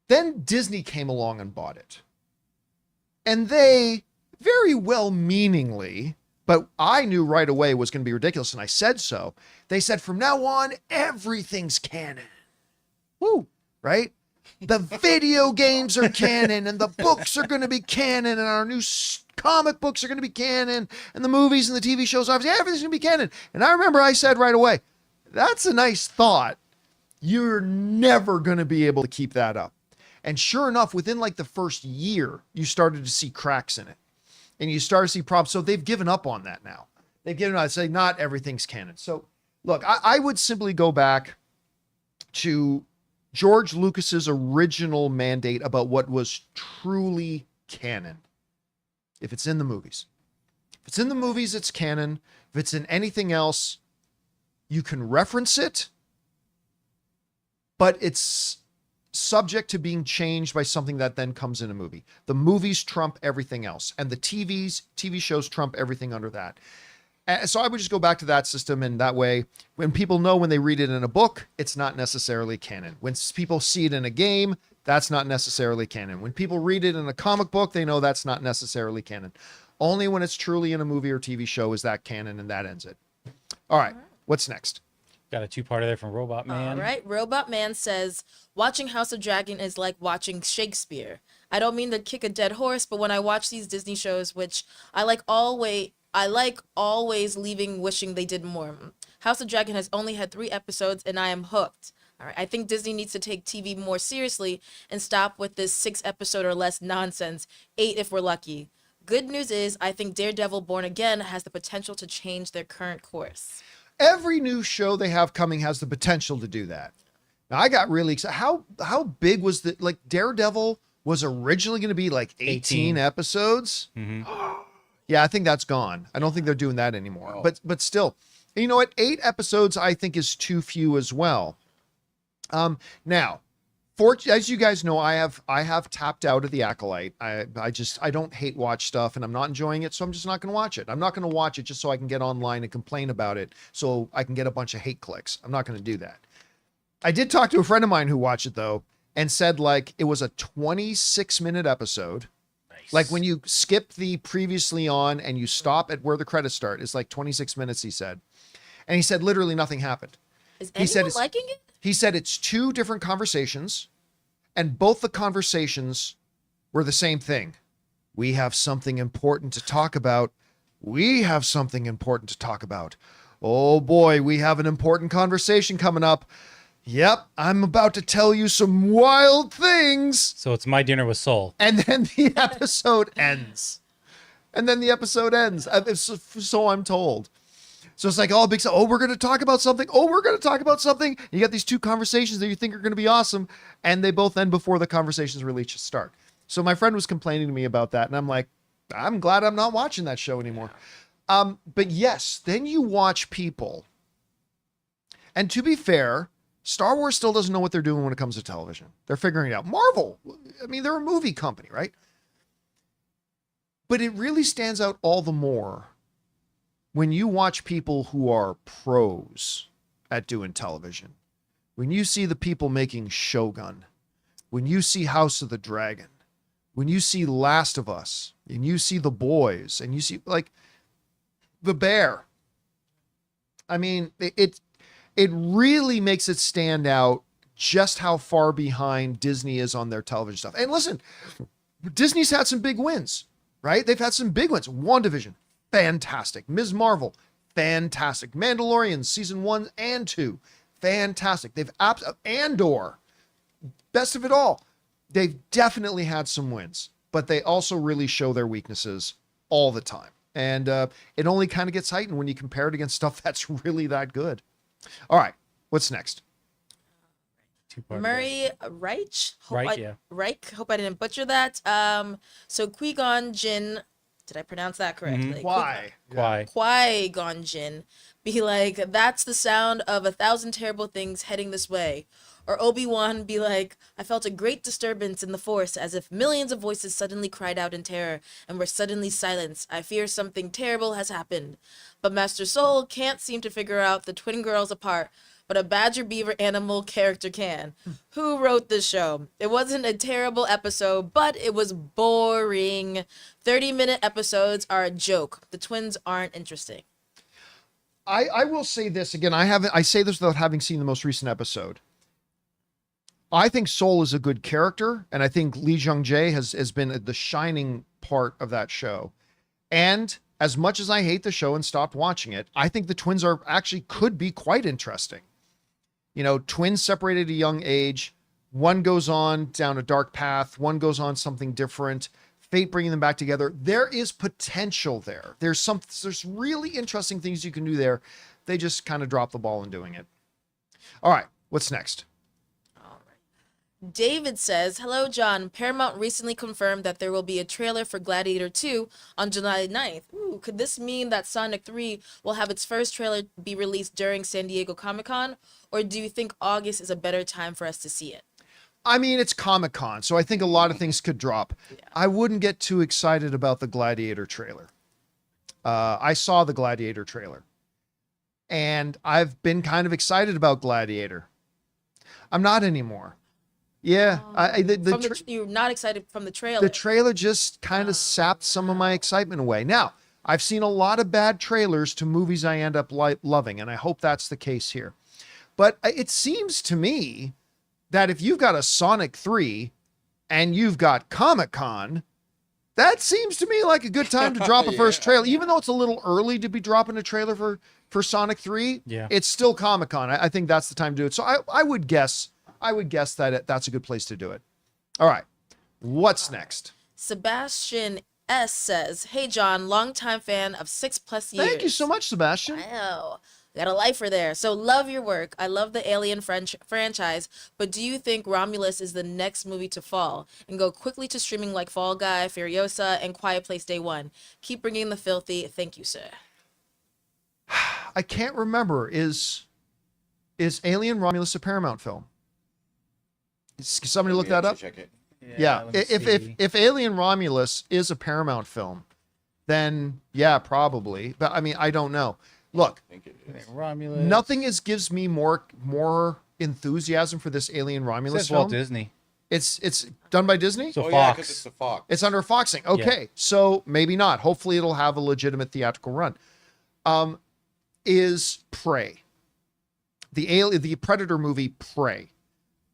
Then Disney came along and bought it. And they, very well-meaningly, but I knew right away it was going to be ridiculous, and I said so. They said, from now on, everything's canon. Woo, right? The video games are canon, and the books are going to be canon, and our new comic books are going to be canon, and the movies and the TV shows, obviously, everything's going to be canon. And I remember I said right away, that's a nice thought. You're never going to be able to keep that up. And sure enough, within like the first year, you started to see cracks in it. And you start to see problems. So they've given up on that now. They've given up, say not everything's canon. So look, I would simply go back to George Lucas's original mandate about what was truly canon. If it's in the movies. If it's in the movies, it's canon. If it's in anything else, you can reference it, but it's subject to being changed by something that then comes in a movie. The movies trump everything else, and the TV shows trump everything under that. So I would just go back to that system, and that way, when people know when they read it in a book, it's not necessarily canon. When people see it in a game, that's not necessarily canon. When people read it in a comic book, they know that's not necessarily canon. Only when it's truly in a movie or TV show is that canon, and that ends it. All right, What's next? Got a two-parter there from Robot Man. All right. Robot Man says, watching House of Dragon is like watching Shakespeare. I don't mean to kick a dead horse, but when I watch these Disney shows, which I like always leaving wishing they did more. House of Dragon has only had 3 episodes and I am hooked. All right. I think Disney needs to take TV more seriously and stop with this 6 episode or less nonsense. 8 if we're lucky. Good news is I think Daredevil Born Again has the potential to change their current course. Every new show they have coming has the potential to do that. Now, I got really excited. How big was the, like, Daredevil was originally going to be like 18 episodes? Yeah, I think that's gone. I don't think they're doing that anymore. Oh. But still, you know what? 8 episodes I think is too few as well. Now, as you guys know, I have tapped out of the Acolyte. I don't hate watch stuff, and I'm not enjoying it, so I'm just not going to watch it. I'm not going to watch it just so I can get online and complain about it, so I can get a bunch of hate clicks. I'm not going to do that. I did talk to a friend of mine who watched it though, and said like it was a 26-minute episode. Nice. Like when you skip the previously on and you stop at where the credits start, it's like 26 minutes. He said, and he said literally nothing happened. Is He said anyone it's- liking it? He said it's 2 different conversations, and both the conversations were the same thing. We have something important to talk about. We have something important to talk about. Oh boy, we have an important conversation coming up. Yep, I'm about to tell you some wild things. So it's My Dinner with Soul. And then the episode ends. So I'm told. So it's like all big stuff. Oh, we're going to talk about something. Oh, we're going to talk about something. You got these 2 conversations that you think are going to be awesome, and they both end before the conversations really start. So my friend was complaining to me about that, and I'm like, I'm glad I'm not watching that show anymore. But yes, then you watch people. And to be fair, Star Wars still doesn't know what they're doing when it comes to television. They're figuring it out. Marvel, I mean, they're a movie company, right? But it really stands out all the more when you watch people who are pros at doing television. When you see the people making Shogun, when you see House of the Dragon, when you see Last of Us, and you see The Boys, and you see like The Bear. I mean, it really makes it stand out just how far behind Disney is on their television stuff. And listen, Disney's had some big wins, right? They've had some big wins. WandaVision, fantastic. Ms. Marvel, fantastic. Mandalorian season 1 and 2, fantastic. They've Andor, best of it all. They've definitely had some wins, but they also really show their weaknesses all the time. And it only kind of gets heightened when you compare it against stuff that's really that good. All right, what's next? Two-parter. Murray Reich. Reich. Hope I didn't butcher that. So Qui-Gon Jinn. Did I pronounce that correctly? Why? Why? Qui-Gon Jinn be like, that's the sound of 1,000 terrible things heading this way. Or Obi-Wan be like, I felt a great disturbance in the Force, as if millions of voices suddenly cried out in terror and were suddenly silenced. I fear something terrible has happened. But Master Soul can't seem to figure out the twin girls apart, but a badger beaver animal character can. Who wrote this show? It wasn't a terrible episode, but it was boring. 30-minute episodes are a joke. The twins aren't interesting. I will say this again. I say this without having seen the most recent episode. I think Soul is a good character, and I think Lee Jung-jae has been the shining part of that show. And as much as I hate the show and stopped watching it, I think the twins could be quite interesting. You know, twins separated at a young age. One goes on down a dark path. One goes on something different. Fate bringing them back together. There is potential there. There's really interesting things you can do there. They just kind of drop the ball in doing it. All right, what's next? David says, hello, John. Paramount recently confirmed that there will be a trailer for Gladiator 2 on July 9th. Ooh, could this mean that Sonic 3 will have its first trailer be released during San Diego Comic-Con? Or do you think August is a better time for us to see it? I mean, it's Comic-Con, so I think a lot of things could drop. Yeah. I wouldn't get too excited about the Gladiator trailer. I saw the Gladiator trailer, and I've been kind of excited about Gladiator. I'm not anymore. Yeah, you're not excited from the trailer. The trailer just kind of sapped some of my excitement away. Now, I've seen a lot of bad trailers to movies I end up loving, and I hope that's the case here. But it seems to me that if you've got a Sonic 3 and you've got Comic-Con, that seems to me like a good time to drop a first trailer. Even though it's a little early to be dropping a trailer for Sonic 3, it's still Comic-Con. I think that's the time to do it. So I would guess that that's a good place to do it. All right. What's next? Sebastian S says, "Hey John, longtime fan of 6+ years." Thank you so much, Sebastian. Wow. Got a lifer there. So love your work. I love the Alien franchise, but do you think Romulus is the next movie to fall and go quickly to streaming like Fall Guy, Furiosa, and Quiet Place Day One? Keep bringing the filthy. Thank you, sir. I can't remember. Is Alien Romulus a Paramount film? Somebody look that up? Check it. Yeah. If Alien Romulus is a Paramount film, then yeah, probably. But I mean, I don't know. Look, I think it is. Romulus. nothing gives me more enthusiasm for this Alien It Romulus says Walt film. Disney. It's done by Disney? So Oh yeah, Fox. because it's a Fox. It's under Foxing. Okay, so maybe not. Hopefully it'll have a legitimate theatrical run. Is Prey. The Predator movie Prey.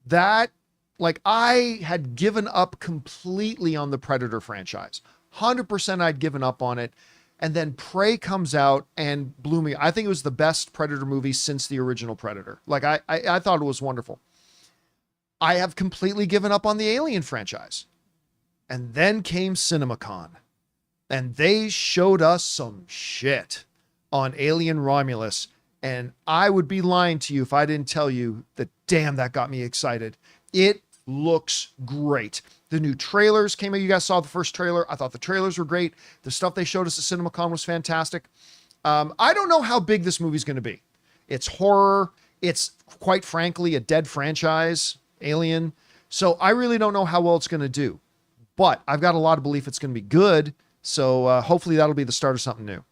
That, like, I had given up completely on the Predator franchise. 100% I'd given up on it. And then Prey comes out and blew me. I think it was the best Predator movie since the original Predator. Like, I thought it was wonderful. I have completely given up on the Alien franchise. And then came CinemaCon. And they showed us some shit on Alien Romulus. And I would be lying to you if I didn't tell you that, damn, that got me excited. It looks great. The new trailers came out. You guys saw the first trailer. I thought the trailers were great. The stuff they showed us at CinemaCon was fantastic. I don't know how big this movie's going to be. It's horror. It's, quite frankly, a dead franchise, Alien. So I really don't know how well it's going to do. But I've got a lot of belief it's going to be good. So hopefully that'll be the start of something new.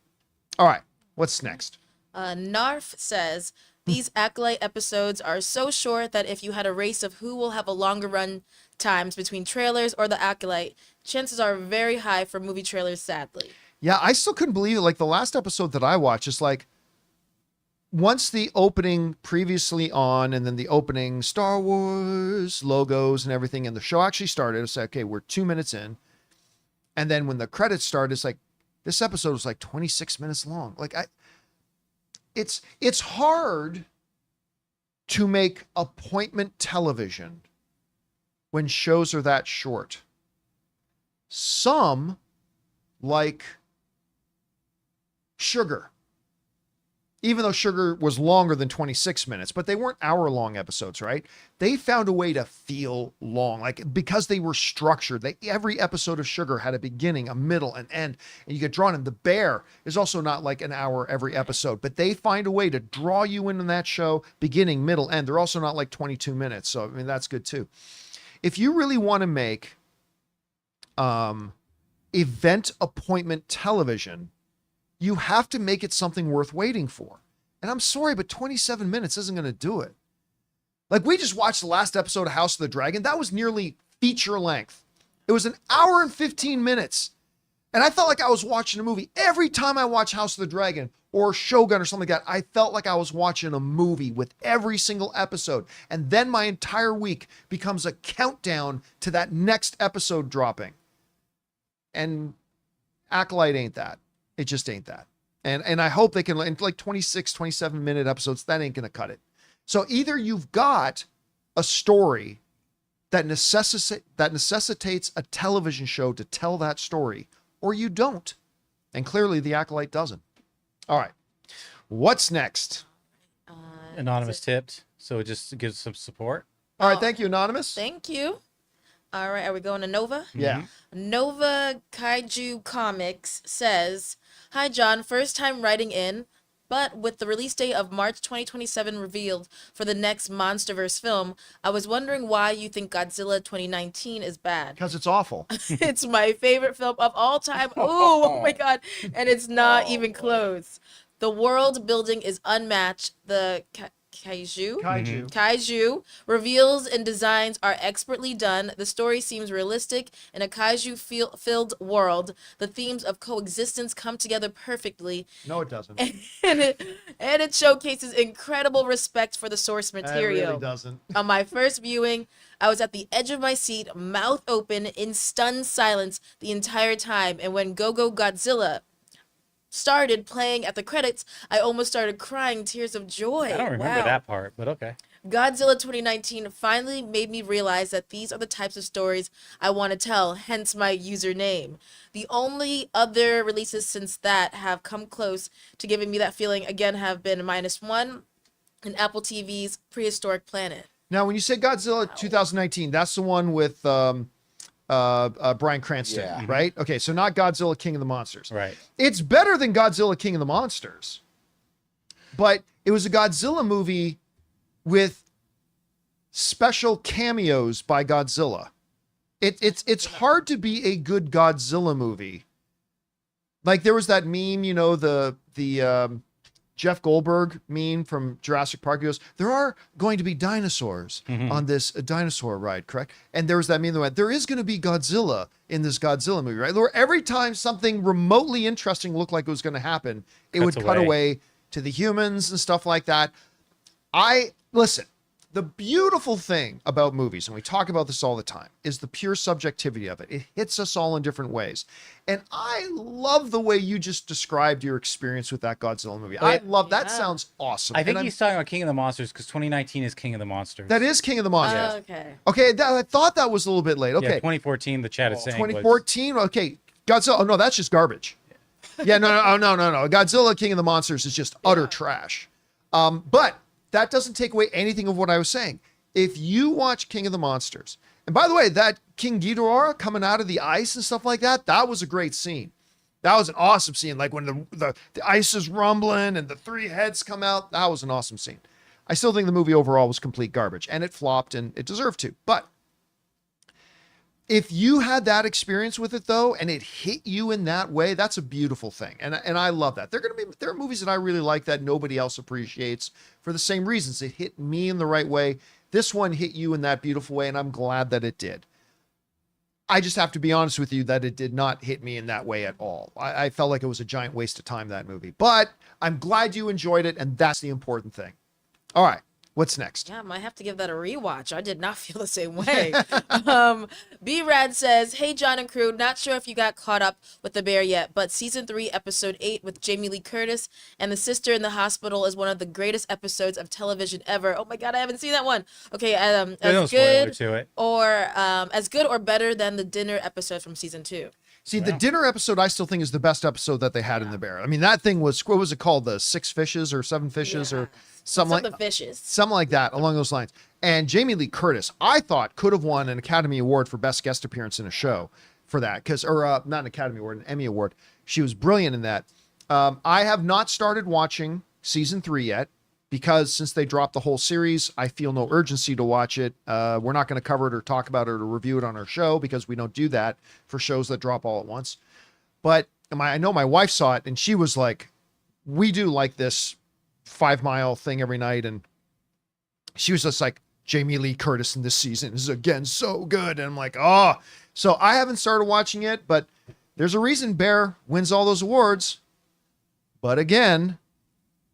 All right. What's next? Narf says, "These Acolyte episodes are so short that if you had a race of who will have a longer run times between trailers or the Acolyte, chances are very high for movie trailers, sadly." Yeah, I still couldn't believe it. Like, the last episode that I watched is like, once the opening previously on and then the opening Star Wars logos and everything, and the show actually started, it's like, okay, we're 2 minutes in. And then when the credits started, it's like, this episode was like 26 minutes long. Like, it's hard to make appointment television when shows are that short. Some, like Sugar, even though Sugar was longer than 26 minutes, but they weren't hour-long episodes, right? They found a way to feel long, like, because they were structured. Every episode of Sugar had a beginning, a middle, an end, and you get drawn in. The Bear is also not like an hour every episode, but they find a way to draw you into that show, beginning, middle, end. They're also not like 22 minutes, so I mean, that's good too. If you really want to make event appointment television, you have to make it something worth waiting for. And I'm sorry, but 27 minutes isn't going to do it. Like, we just watched the last episode of House of the Dragon. That was nearly feature length. It was an hour and 15 minutes. And I felt like I was watching a movie. Every time I watch House of the Dragon or Shogun or something like that, I felt like I was watching a movie with every single episode. And then my entire week becomes a countdown to that next episode dropping. And Acolyte ain't that. It just ain't that. And I hope they can, like 26, 27 minute episodes, that ain't going to cut it. So either you've got a story that necessitates a television show to tell that story, or you don't. And clearly the Acolyte doesn't. All right. What's next? Anonymous tipped, so it just gives some support. All right. Thank you, Anonymous. Thank you. All right, are we going to Nova? Yeah. Nova Kaiju Comics says, "Hi John, first time writing in, but with the release date of March 2027 revealed for the next MonsterVerse film, I was wondering why you think Godzilla 2019 is bad. Because it's awful. It's my favorite film of all time. Oh my god, and it's not even close. The world building is unmatched. The Kaiju reveals and designs are expertly done. The story seems realistic in a kaiju-filled world. The themes of coexistence come together perfectly, No, it doesn't. and it showcases incredible respect for the source It material. really doesn't. On my first viewing, I was at the edge of my seat, mouth open, in stunned silence the entire time. And when Go Go Godzilla started playing at the credits, I almost started crying tears of joy. I don't remember that part, but okay. Godzilla 2019 finally made me realize that these are the types of stories I want to tell, hence my username. The only other releases since that have come close to giving me that feeling again have been -1 and Apple TV's Prehistoric Planet. Now, when you say Godzilla 2019, that's the one with Bryan Cranston, Yeah. right? Okay, so not Godzilla King of the Monsters. Right. It's better than Godzilla King of the Monsters, but it was a Godzilla movie with special cameos by Godzilla. It's hard to be a good Godzilla movie. Like there was that meme, you know, the Jeff Goldberg meme from Jurassic Park. He goes, there are going to be dinosaurs on this dinosaur ride, correct? And there was that meme that went, there is going to be Godzilla in this Godzilla movie, right? Where every time something remotely interesting looked like it was going to happen, it would cut away to the humans and stuff like that. Listen, the beautiful thing about movies, and we talk about this all the time, is the pure subjectivity of it. It hits us all in different ways. And I love the way you just described your experience with that Godzilla movie. I love that. Sounds awesome. I think he's talking about King of the Monsters because 2019 is King of the Monsters. That is King of the Monsters. Okay. Okay, I thought that was a little bit late. Okay. Yeah, 2014, the chat is saying. 2014, okay. Godzilla, oh no, that's just garbage. Yeah, no. Godzilla King of the Monsters is just utter trash. But that doesn't take away anything of what I was saying. If you watch King of the Monsters, and by the way, that King Ghidorah coming out of the ice and stuff like that, that was a great scene. That was an awesome scene. Like when the ice is rumbling and the three heads come out, that was an awesome scene. I still think the movie overall was complete garbage, and it flopped, and it deserved to. But if you had that experience with it though, and it hit you in that way, that's a beautiful thing. And I love that. There are movies that I really like that nobody else appreciates for the same reasons. It hit me in the right way. This one hit you in that beautiful way, and I'm glad that it did. I just have to be honest with you that it did not hit me in that way at all. I felt like it was a giant waste of time, that movie. But I'm glad you enjoyed it, and that's the important thing. All right. What's next? Yeah, I might have to give that a rewatch. I did not feel the same way. B-Rad says, hey, John and crew, not sure if you got caught up with The Bear yet, but season 3, episode 8 with Jamie Lee Curtis and the sister in the hospital is one of the greatest episodes of television ever. Oh my God, I haven't seen that one. Okay, as good or better than the dinner episode from season 2. See, the dinner episode, I still think is the best episode that they had in The Bear. I mean, that thing was, what was it called? The 6 fishes or 7 fishes or something like that, along those lines. And Jamie Lee Curtis, I thought could have won an Academy Award for Best Guest Appearance in a Show for that. Not an Academy Award, an Emmy Award. She was brilliant in that. I have not started watching season 3 yet, because since they dropped the whole series, I feel no urgency to watch it. We're not going to cover it or talk about it or review it on our show because we don't do that for shows that drop all at once. But I know my wife saw it and she was like, we do like this 5 Mile thing every night. And she was just like, Jamie Lee Curtis in this season is again so good. And I'm like, oh. So I haven't started watching it, but there's a reason Bear wins all those awards. But again,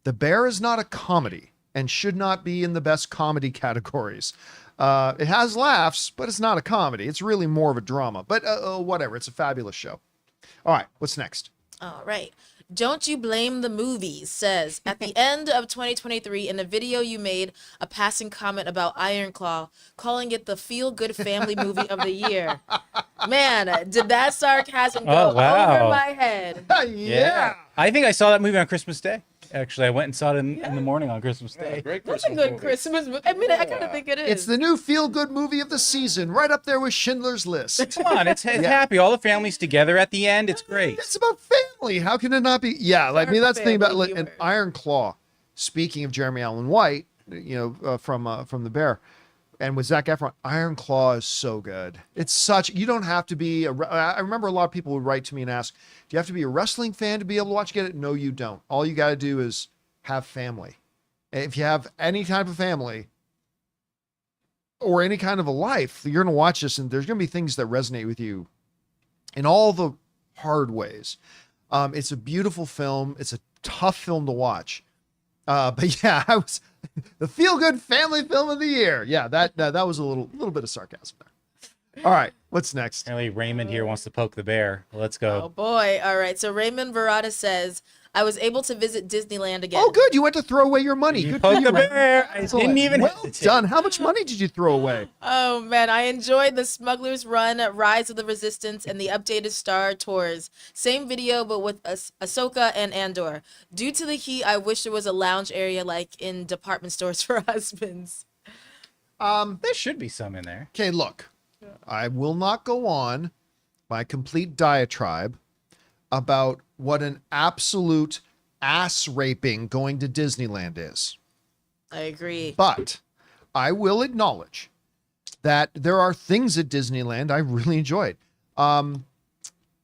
The Bear is not a comedy and should not be in the best comedy categories. It has laughs, but it's not a comedy. It's really more of a drama. But whatever. It's a fabulous show. All right. What's next? All right. Don't You Blame the Movies says, at the end of 2023, in a video you made a passing comment about Iron Claw, calling it the feel-good family movie of the year. Man, did that sarcasm go over my head? Yeah. I think I saw that movie on Christmas Day. Actually, I went and saw it in the morning on Christmas Day. Great That's Christmas a good movie. Christmas movie. I mean, I kind of think it is. It's the new feel-good movie of the season, right up there with Schindler's List. Come on, it's happy. All the family's together at the end. It's great. It's about family. How can it not be? Yeah, like, I mean, that's the thing about Family an humor. Iron Claw. Speaking of Jeremy Allen White, from The Bear, and with Zac Efron, Iron Claw is so good. It's such. You don't have to be. I remember a lot of people would write to me and ask, "Do you have to be a wrestling fan to be able to watch it?" No, you don't. All you got to do is have family. If you have any type of family or any kind of a life, you're going to watch this and there's going to be things that resonate with you in all the hard ways. It's a beautiful film. It's a tough film to watch. But yeah, I was the feel-good family film of the year. Yeah, that was a little bit of sarcasm there. All right, what's next? Apparently Raymond here wants to poke the bear. Let's Oh go. boy. All right. So Raymond Verada says, I was able to visit Disneyland again. Oh, good. You went to throw away your money. You Good for poked you, the Raymond. bear. I Excellent. didn't even Well hesitate. done. How much money did you throw away? Oh man, I enjoyed the Smuggler's Run, Rise of the Resistance, and the updated Star Tours. Same video, but with Ahsoka and Andor. Due to the heat, I wish there was a lounge area like in department stores for husbands. There should be some in there. Okay, look. I will not go on my complete diatribe about what an absolute ass raping going to Disneyland is. I agree. But I will acknowledge that there are things at Disneyland I really enjoyed. The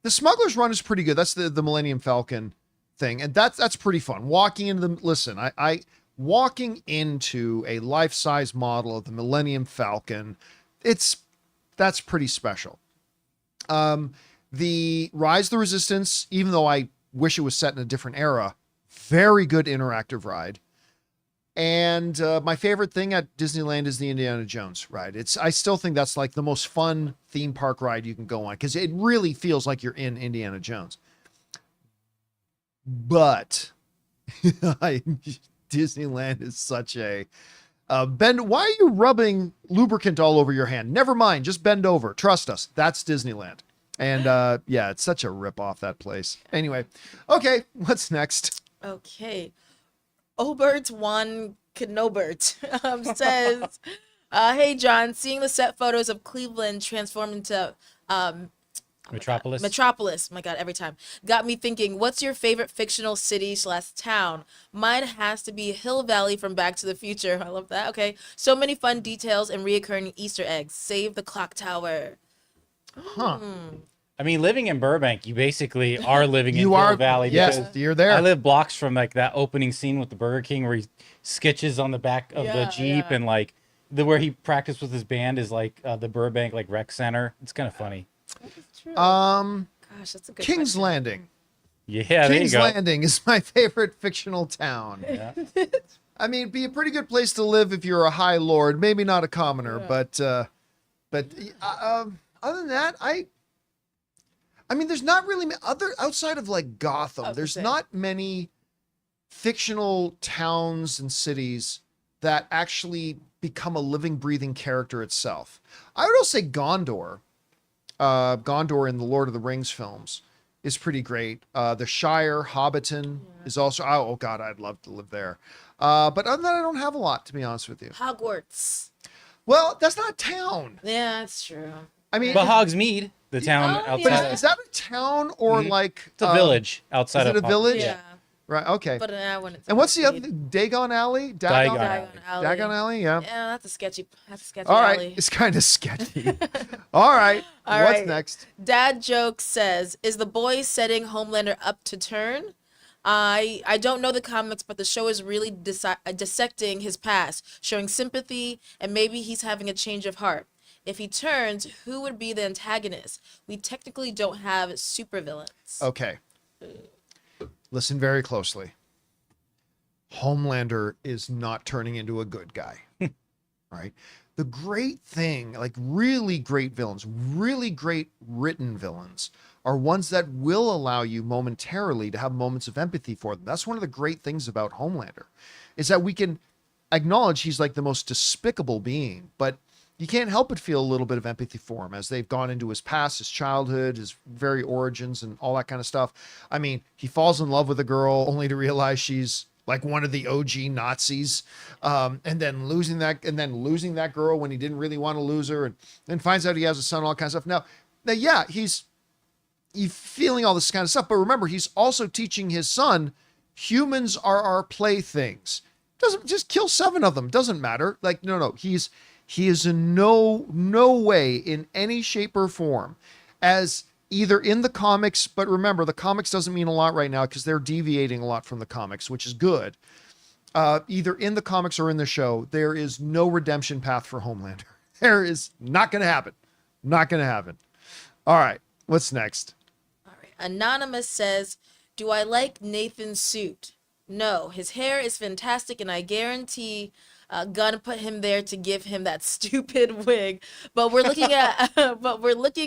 Smuggler's Run is pretty good. That's the Millennium Falcon thing. And that's pretty fun. Walking into the, listen, I walking into a life-size model of the Millennium Falcon, that's pretty special. The Rise of the Resistance, even though I wish it was set in a different era, very good interactive ride. And my favorite thing at Disneyland is the Indiana Jones ride. I still think that's like the most fun theme park ride you can go on because it really feels like you're in Indiana Jones. But Disneyland is such a bend. Why are you rubbing lubricant all over your hand? Never mind. Just bend over. Trust us. That's Disneyland. And yeah, it's such a rip off, that place. Anyway. Okay. What's next? Okay. Obert Juan Knobert says, hey, John, seeing the set photos of Cleveland transform into Metropolis. Metropolis, my God, every time, got me thinking, what's your favorite fictional city/town? Mine has to be Hill Valley from Back to the Future. I love that. Okay. So many fun details and reoccurring Easter eggs. Save the clock tower. Huh. I mean, living in Burbank, you basically are living in You Hill are. Valley. Yes, because you're there. I live blocks from like that opening scene with the Burger King where he sketches on the back of the Yeah, Jeep yeah. and like where he practiced with his band is like the Burbank like rec center. It's kind of funny. True. Um, Gosh, that's a good King's question. Landing. Yeah, there you King's go. Landing is my favorite fictional town. Yeah. I mean, it'd be a pretty good place to live if you're a high lord, maybe not a commoner, Yeah. but other than that, I mean, there's not really outside of like Gotham. was There's gonna say. not many fictional towns and cities that actually become a living, breathing character itself. I would also say Gondor. Gondor in the Lord of the Rings films is pretty great. The Shire, Hobbiton is also. Oh God, I'd love to live there. But other than that, I don't have a lot, to be honest with you. Hogwarts. Well, that's not a town. Yeah, that's true. I mean, But Hogsmeade, the town Oh, outside, but yeah. is that a town or like it's a village outside is it of a village? Yeah. Right. Okay. But I wouldn't. And what's the other? Hogsmeade. Dagon Alley. Diagon Diagon Alley. Dagon Alley. Yeah. Yeah, that's a sketchy All right. alley. It's kind of sketchy. All right. All What's right. next? Dad Joke says, is the boy setting Homelander up to turn? I don't know the comics, but the show is really dissecting his past, showing sympathy, and maybe he's having a change of heart. If he turns, who would be the antagonist? We technically don't have supervillains. Okay. Listen very closely. Homelander is not turning into a good guy. All right. The great thing, like really great villains, really great written villains, are ones that will allow you momentarily to have moments of empathy for them. That's one of the great things about Homelander, is that we can acknowledge he's like the most despicable being, but you can't help but feel a little bit of empathy for him as they've gone into his past, his childhood, his very origins, and all that kind of stuff. I mean, he falls in love with a girl only to realize she's like one of the OG Nazis, and then losing that girl when he didn't really want to lose her, and then finds out he has a son, all that kind of stuff. Now yeah, he's feeling all this kind of stuff, but remember, he's also teaching his son, humans are our playthings. Doesn't just kill 7 of them. Doesn't matter. Like, no. He is in no way in any shape or form as either in the comics, but remember, the comics doesn't mean a lot right now because they're deviating a lot from the comics, which is good. either in the comics or in the show, there is no redemption path for Homelander. There is not going to happen. Not going to happen. All right. What's next? All right. Anonymous says, "Do I like Nathan's suit? No, his hair is fantastic, and I guarantee Gunn put him there to give him that stupid wig. But we're looking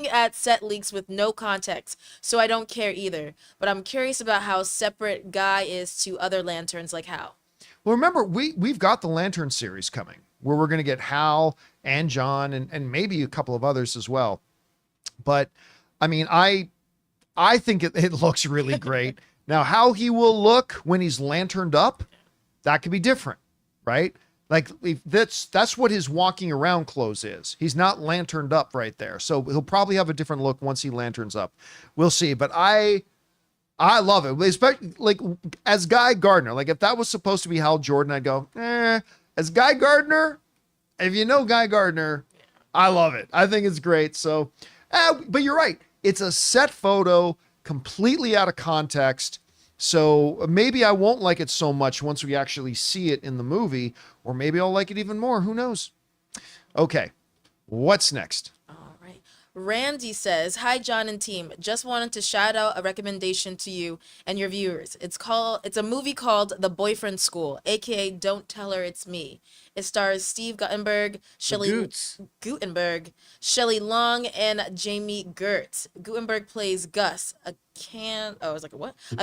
at set leaks with no context, so I don't care either. But I'm curious about how separate Guy is to other Lanterns, like Hal." Well, remember, we've got the Lantern series coming where we're going to get Hal and John and maybe a couple of others as well. But I mean, I think it looks really great. Now, how he will look when he's lanterned up, that could be different, right? Like if that's what his walking around clothes is. He's not lanterned up right there. So he'll probably have a different look once he lanterns up. We'll see. But I love it. Especially like as Guy Gardner. Like if that was supposed to be Hal Jordan, I'd go, As Guy Gardner, if you know Guy Gardner, I love it. I think it's great. So, but you're right. It's a set photo, completely out of context. So maybe I won't like it so much once we actually see it in the movie, or maybe I'll like it even more. Who knows? Okay. What's next? All right. Randy says, "Hi, John and team. Just wanted to shout out a recommendation to you and your viewers. It's a movie called The Boyfriend School, aka Don't Tell Her It's Me. It stars Steve Guttenberg, Shelley Long, and Jamie Gertz. Guttenberg plays Gus, a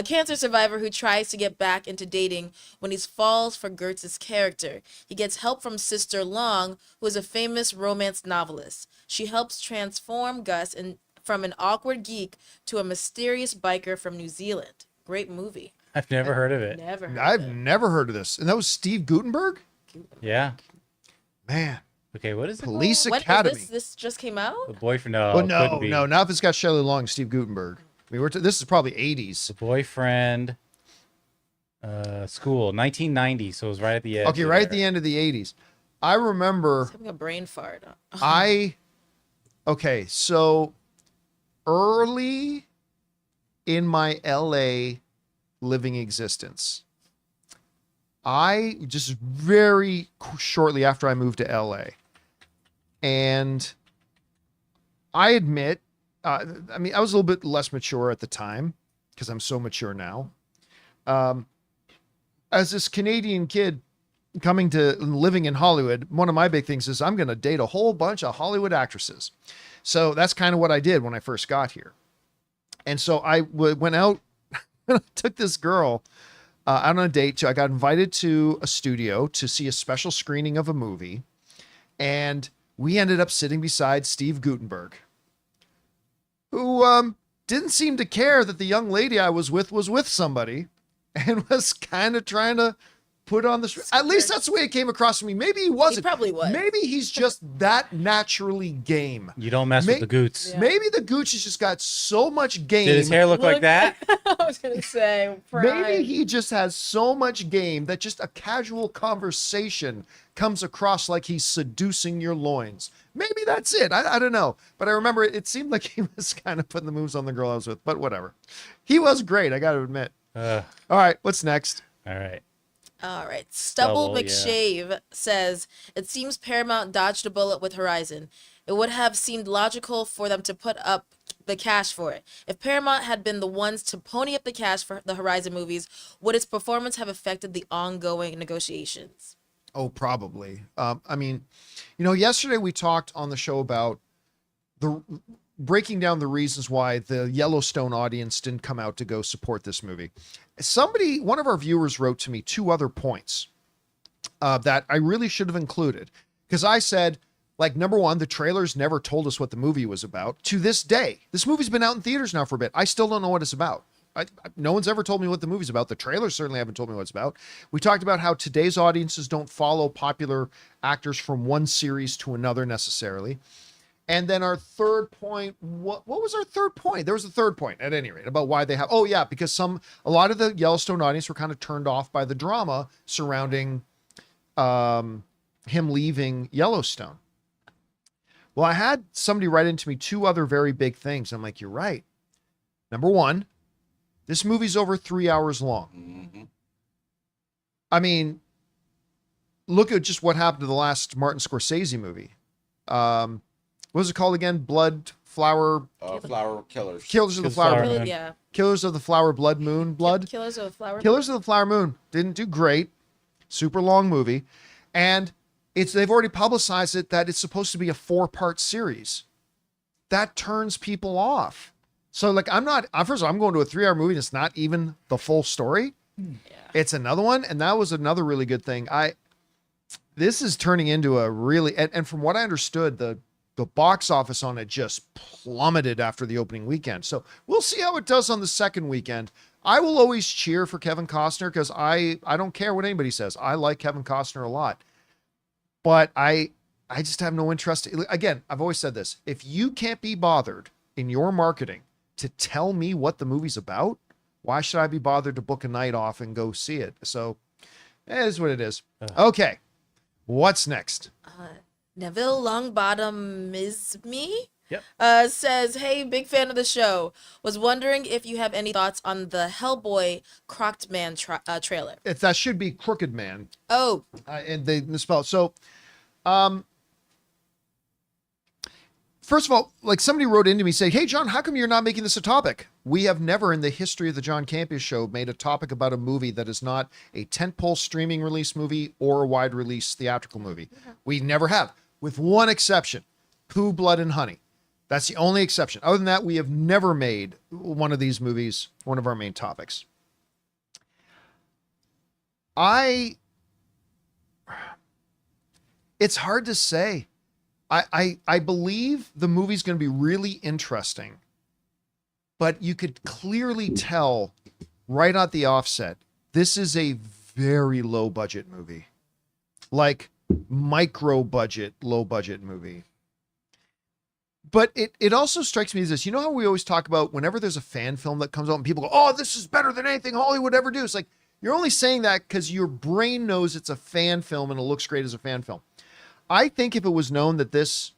cancer survivor who tries to get back into dating when he falls for Gertz's character. He gets help from Sister Long, who is a famous romance novelist. She helps transform Gus from an awkward geek to a mysterious biker from New Zealand. Great movie." I've never heard of it. I've never heard of this. And that was Steve Guttenberg? Yeah. Man. Okay, what is it? Police When Academy. this just came out? The boyfriend. No, not if it's got Shelley Long and Steve Guttenberg. I mean, this is probably 80s. The Boyfriend School, 1990. So it was right at the end. Okay, right at the end of the 80s. I remember. I'm having a brain fart. Okay, so early in my LA living existence, I just very shortly after I moved to LA, and I admit, I mean, I was a little bit less mature at the time because I'm so mature now. As this Canadian kid coming to living in Hollywood, one of my big things is I'm going to date a whole bunch of Hollywood actresses. So that's kind of what I did when I first got here. And so I went out, took this girl out on a date. I got invited to a studio to see a special screening of a movie. And we ended up sitting beside Steve Guttenberg, who didn't seem to care that the young lady I was with somebody and was kind of trying to put on the... At least that's the way it came across to me. Maybe he wasn't. He probably was. Maybe he's just that naturally game. You don't mess with the Goots. Yeah. Maybe the Gooch has just got so much game. Did his hair look like that? I was going to say, Maybe he just has so much game that just a casual conversation comes across like he's seducing your loins. Maybe that's it. I don't know. But I remember it seemed like he was kind of putting the moves on the girl I was with, but whatever. He was great, I got to admit. All right, what's next? All right. All right. Stubble Stubble, McShave says, "It seems Paramount dodged a bullet with Horizon. It would have seemed logical for them to put up the cash for it. If Paramount had been the ones to pony up the cash for the Horizon movies, would its performance have affected the ongoing negotiations?" Oh, probably. I mean, yesterday we talked on the show about breaking down the reasons why the Yellowstone audience didn't come out to go support this movie. One of our viewers wrote to me 2 other points that I really should have included. Because I said, number one, the trailers never told us what the movie was about. To this day, this movie's been out in theaters now for a bit. I still don't know what it's about. No one's ever told me what the movie's about. The trailers certainly haven't told me what it's about. We talked about how today's audiences don't follow popular actors from one series to another necessarily. And then our third point, what was our third point? There was a third point at any rate about why they have, because a lot of the Yellowstone audience were kind of turned off by the drama surrounding him leaving Yellowstone. Well, I had somebody write into me 2 other very big things. I'm like, you're right. Number one, this movie's over 3 hours long. Mm-hmm. I mean, look at just what happened to the last Martin Scorsese movie. What was it called again? Flower Killers. Killers of the Killers Flower Moon. Moon. Yeah. Killers of the Flower Blood Moon Blood. Killers of the Flower. Killers of the Flower Moon didn't do great. Super long movie. And they've already publicized it that it's supposed to be a 4-part series. That turns people off. So like I'm going to a 3-hour movie and it's not even the full story. Yeah. It's another one, and that was another really good thing. This is turning into a really and from what I understood, the box office on it just plummeted after the opening weekend. So we'll see how it does on the second weekend. I will always cheer for Kevin Costner because I don't care what anybody says. I like Kevin Costner a lot. But I just have no interest. Again, I've always said this. If you can't be bothered in your marketing to tell me what the movie's about, why should I be bothered to book a night off and go see it? So it is what it is. Okay. What's next? Neville Longbottom is me. Yep. Says, hey, big fan of the show. Was wondering if you have any thoughts on the Hellboy Crocked Man trailer. That should be Crooked Man. Oh, And they misspelled. So, first of all, like somebody wrote into me saying, hey, John, how come you're not making this a topic? We have never in the history of the John Campea show made a topic about a movie that is not a tentpole streaming release movie or a wide release theatrical movie. We never have, with one exception, Pooh, Blood, and Honey. That's the only exception. Other than that, we have never made one of these movies one of our main topics. It's hard to say. I believe the movie's going to be really interesting, but you could clearly tell right at the offset, this is a very low budget movie, like micro budget, low budget movie. But it also strikes me as this, you know how we always talk about whenever there's a fan film that comes out and people go, oh, this is better than anything Hollywood ever do. It's like, you're only saying that because your brain knows it's a fan film and it looks great as a fan film. I think if it was known that this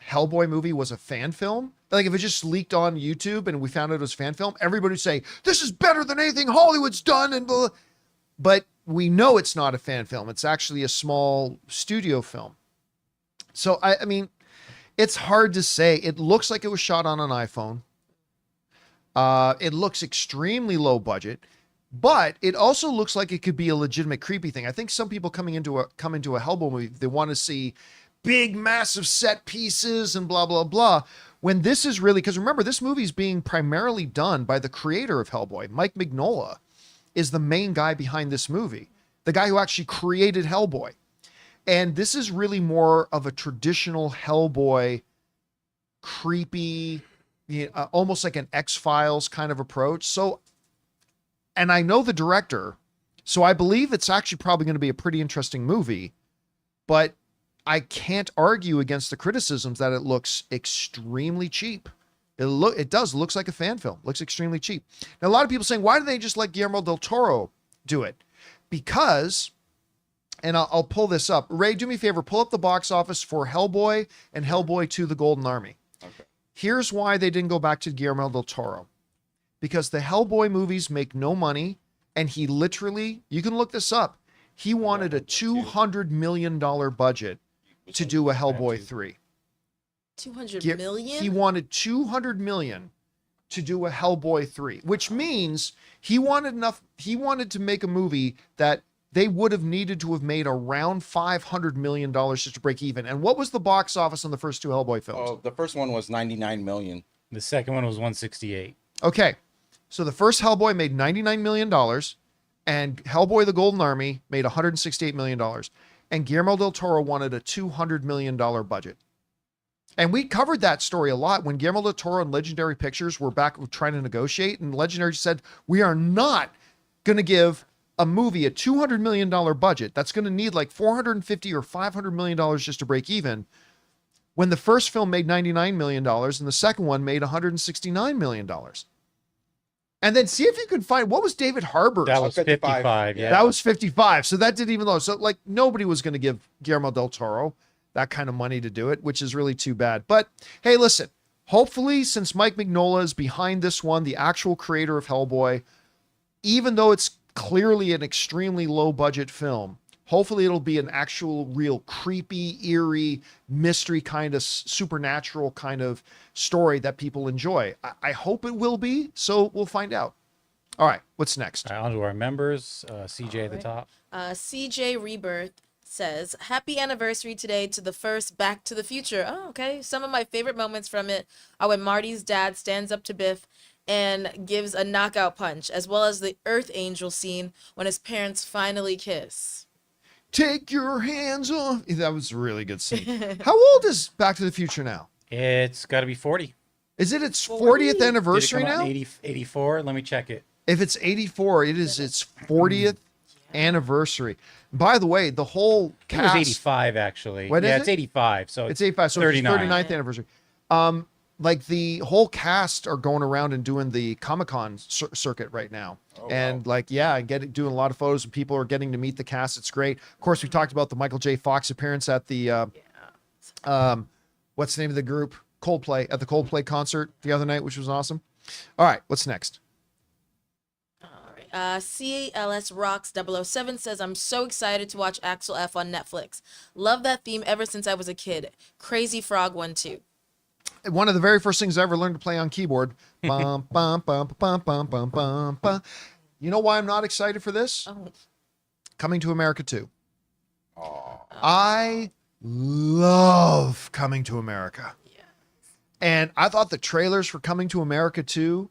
Hellboy movie was a fan film, like if it just leaked on YouTube and we found out it was a fan film, everybody would say, this is better than anything Hollywood's done. And blah. But we know it's not a fan film. It's actually a small studio film. So, I mean, it's hard to say. It looks like it was shot on an iPhone. It looks extremely low budget. But it also looks like it could be a legitimate creepy thing. I think some people come into a Hellboy movie, they want to see big, massive set pieces and blah, blah, blah. When this is really, because remember, this movie is being primarily done by the creator of Hellboy. Mike Mignola is the main guy behind this movie, the guy who actually created Hellboy. And this is really more of a traditional Hellboy, creepy, almost like an X-Files kind of approach. So, and I know the director, so I believe it's actually probably going to be a pretty interesting movie, but I can't argue against the criticisms that it looks extremely cheap. It looks like a fan film, looks extremely cheap. Now, a lot of people saying, why do they just let Guillermo del Toro do it? Because, and I'll pull this up. Ray, do me a favor, pull up the box office for Hellboy and Hellboy 2: The Golden Army. Okay. Here's why they didn't go back to Guillermo del Toro. Because the Hellboy movies make no money, and he literally, you can look this up, he wanted a $200 million budget to do a Hellboy 3. 200 million? He wanted $200 million to do a Hellboy 3, which means he wanted to make a movie that they would have needed to have made around $500 million just to break even. And what was the box office on the first two Hellboy films? Oh, the first one was 99 million. The second one was 168. Okay. So the first Hellboy made $99 million, and Hellboy: The Golden Army made $168 million. And Guillermo del Toro wanted a $200 million budget. And we covered that story a lot when Guillermo del Toro and Legendary Pictures were back trying to negotiate, and Legendary said, we are not going to give a movie a $200 million budget that's going to need like $450 or $500 million just to break even, when the first film made $99 million and the second one made $169 million. And then see if you can find, what was David Harbour's? That was 55. 55. Yeah. That was 55. So that didn't even low. So like nobody was going to give Guillermo del Toro that kind of money to do it, which is really too bad. But hey, listen, hopefully since Mike Mignola is behind this one, the actual creator of Hellboy, even though it's clearly an extremely low budget film, Hopefully it'll be an actual, real creepy, eerie, mystery kind of supernatural kind of story that people enjoy. I hope it will be, so we'll find out. All right, what's next? All right, on to our members. CJ at the top. CJ Rebirth says, happy anniversary today to the first Back to the Future. Oh, okay. Some of my favorite moments from it are when Marty's dad stands up to Biff and gives a knockout punch, as well as the Earth Angel scene when his parents finally kiss. Take your hands off. That was a really good scene. How old is Back to the Future now? It's got to be 40. Is it its 40? 40th anniversary Did it come out now? in 84? Let me check it. If it's 84, it is its 40th anniversary. By the way, the whole It cast. was 85, actually. What is yeah, it? it's 85. So It's 85, so it's 39. 39th anniversary. Like the whole cast are going around and doing the Comic-Con circuit right now. And wow. like, yeah, doing a lot of photos and people are getting to meet the cast. It's great. Of course, we talked about the Michael J. Fox appearance at the, what's the name of the group? Coldplay, at the Coldplay concert the other night, which was awesome. All right, what's next? CLS Rocks 007 says, I'm so excited to watch Axel F on Netflix. Love that theme ever since I was a kid. Crazy Frog one too. One of the very first things I ever learned to play on keyboard. Bum, bum, bum, bum, bum, bum, bum, bum. You know why I'm not excited for this? Oh. Coming to America 2. Aw. I love Coming to America. Yeah. And I thought the trailers for Coming to America 2,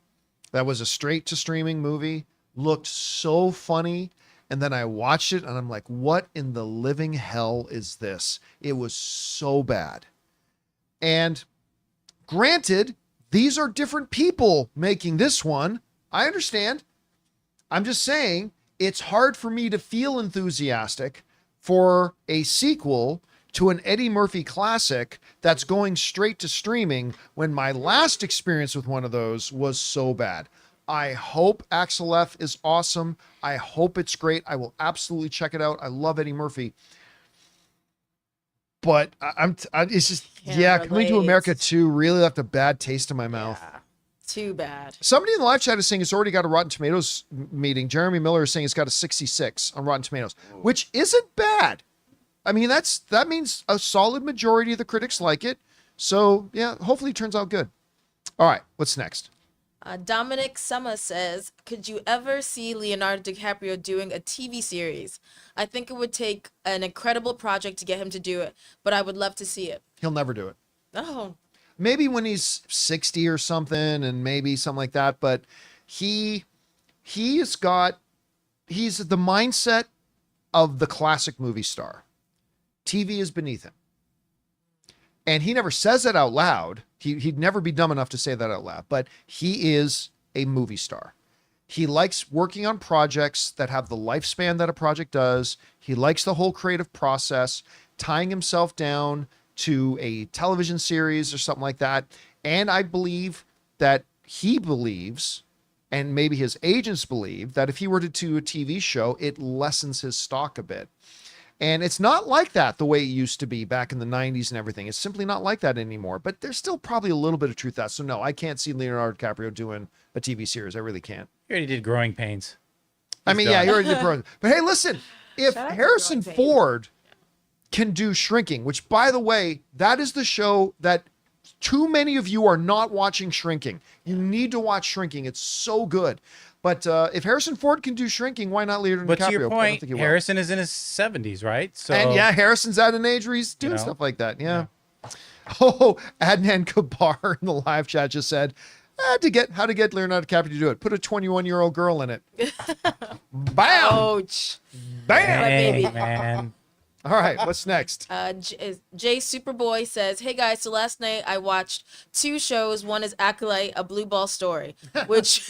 that was a straight to streaming movie, looked so funny. And then I watched it and I'm like, what in the living hell is this? It was so bad. And granted, these are different people making this one. I understand. I'm just saying it's hard for me to feel enthusiastic for a sequel to an Eddie Murphy classic that's going straight to streaming when my last experience with one of those was so bad. I hope Axel F is awesome. I hope it's great. I will absolutely check it out. I love Eddie Murphy. But it's just, Can't Coming to relate. America 2 really left a bad taste in my mouth. Yeah. Too bad. Somebody in the live chat is saying it's already got a Rotten Tomatoes meeting. Jeremy Miller is saying it's got a 66 on Rotten Tomatoes, which isn't bad. I mean, that means a solid majority of the critics like it. So yeah, hopefully it turns out good. All right, what's next? Dominic Summer says, could you ever see Leonardo DiCaprio doing a TV series? I think it would take an incredible project to get him to do it, but I would love to see it. He'll never do it. Oh, Maybe when he's 60 or something, and maybe something like that. But he's the mindset of the classic movie star. TV is beneath him. And he never says it out loud. He'd never be dumb enough to say that out loud, but he is a movie star. He likes working on projects that have the lifespan that a project does. He likes the whole creative process, tying himself down to a television series or something like that. And I believe that he believes, and maybe his agents believe, that if he were to do a TV show, it lessens his stock a bit. And it's not like that the way it used to be back in the 90s and everything. It's simply not like that anymore. But there's still probably a little bit of truth to that. So no, I can't see Leonardo DiCaprio doing a TV series. I really can't. He already did Growing Pains. I mean, done. yeah, he already did Bros. But hey, listen, if Shout out to Harrison Growing Pains. Ford can do Shrinking, which by the way, that is the show that too many of you are not watching Shrinking. You need to watch Shrinking. It's so good. But if Harrison Ford can do Shrinking, why not Leonardo But DiCaprio? to your I don't point, think he will. Harrison is in his 70s, right? So And yeah, Harrison's at an age where he's doing know? stuff like that. Yeah. Oh, Adnan Kabar in the live chat just said, how to get Leonardo DiCaprio to do it. Put a 21-year-old girl in it. Bam! ouch. Bam! Dang, baby. man. All right, what's next? Jay Superboy says, hey guys, so last night I watched 2 shows. One is Acolyte, a blue ball story, which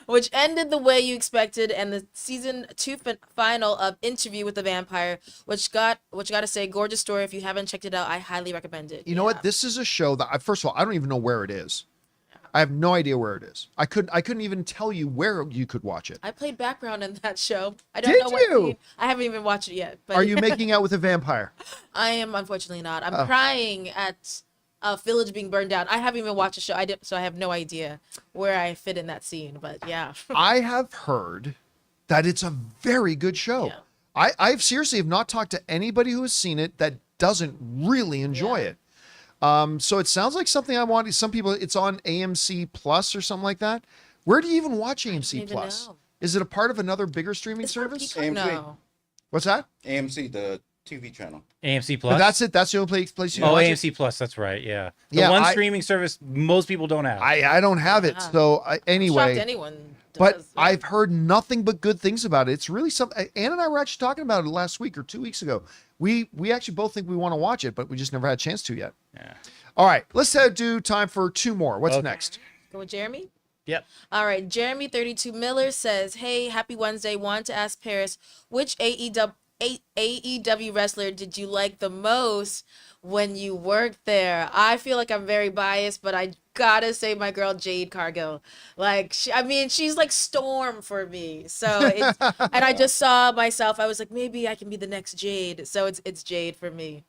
which ended the way you expected, and the season 2 final of Interview with the Vampire, which gotta say, gorgeous story. If you haven't checked it out, I highly recommend it. You know what? This is a show that, first of all, I don't even know where it is. I have no idea where it is. I couldn't even tell you where you could watch it. I played background in that show. I don't Did know what you? scene. I haven't even watched it yet. But Are you making out with a vampire? I am unfortunately not. I'm Oh. crying at a village being burned down. I haven't even watched the show. So I have no idea where I fit in that scene. But yeah. I have heard that it's a very good show. Yeah. I've seriously have not talked to anybody who has seen it that doesn't really enjoy it. So it sounds like something I want. Some people, it's on AMC Plus or something like that. Where do you even watch AMC even Plus? know. Is it a part of another bigger streaming Is there a service? Peacock? AMC. No. What's that? AMC, the TV channel. AMC But Plus. that's it. That's the only place you Oh, watch it? AMC Plus. That's right. Yeah. The Yeah, one I- streaming service most people don't have. I don't have it. Yeah. So I'm shocked anyway, anyone but does. I've heard nothing but good things about it. It's really something. Ann and I were actually talking about it last week or 2 weeks ago. We actually both think we want to watch it, but we just never had a chance to yet. Yeah. All right, let's do time for 2 more. What's Okay. next? Go with Jeremy. Yep. All right, Jeremy 32 Miller says, "Hey, happy Wednesday. Want to ask Paris which AEW wrestler did you like the most when you worked there?" I feel like I'm very biased, but I gotta say my girl Jade Cargill. Like, she's like Storm for me. So it's, and I just saw myself. I was like, maybe I can be the next Jade. So it's Jade for me.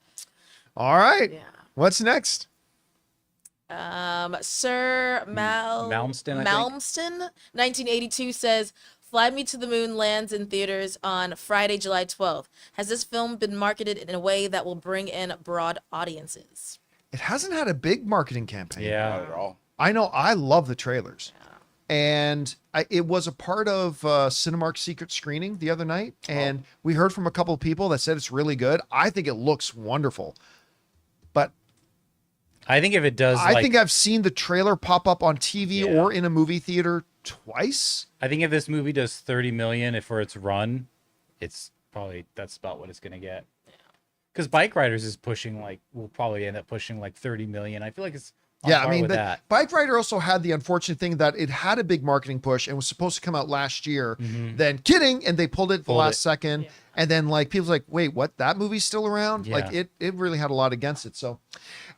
All right. Yeah. What's next? Sir Malmston, I think. Malmston, 1982 says, "Fly Me to the Moon lands in theaters on Friday, July 12th. Has this film been marketed in a way that will bring in broad audiences?" It hasn't had a big marketing campaign. Not Yeah. at all. I know. I love the trailers. And it was a part of Cinemark's secret screening the other night. And we heard from a couple of people that said it's really good. I think it looks wonderful. But I think if it does, I think I've seen the trailer pop up on TV Yeah. or in a movie theater twice. I think if this movie does 30 million for its run, it's probably that's about what it's gonna get. Because Bike Riders is pushing will probably end up pushing 30 million. I feel like it's on Yeah, I par mean, with the that. Bike Rider also had the unfortunate thing that it had a big marketing push and was supposed to come out last year. Then kidding, and they pulled it at the Pulled last it. second. And then people's like, wait, what? That movie's still around? Yeah. It really had a lot against it. So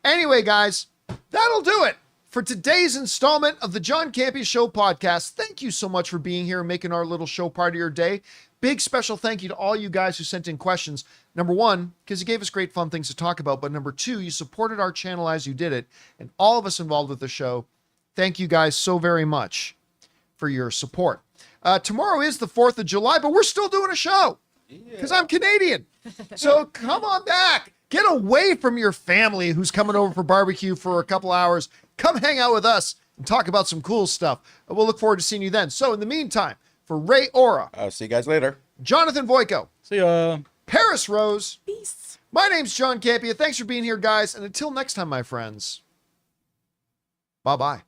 anyway, guys, that'll do it for today's installment of the John Campea Show podcast. Thank you so much for being here and making our little show part of your day. Big special thank you to all you guys who sent in questions. Number one, because you gave us great fun things to talk about. But number two, you supported our channel as you did it. And all of us involved with the show, thank you guys so very much for your support. Tomorrow is the 4th of July, but we're still doing a show because I'm Canadian. So come on back. Get away from your family who's coming over for barbecue for a couple hours. Come hang out with us and talk about some cool stuff. We'll look forward to seeing you then. So in the meantime, for Ray Ora, I'll see you guys later. Jonathan Voico, See ya. Paris Rose, Peace. my name's John Campea. Thanks for being here, guys. And until next time, my friends, bye-bye.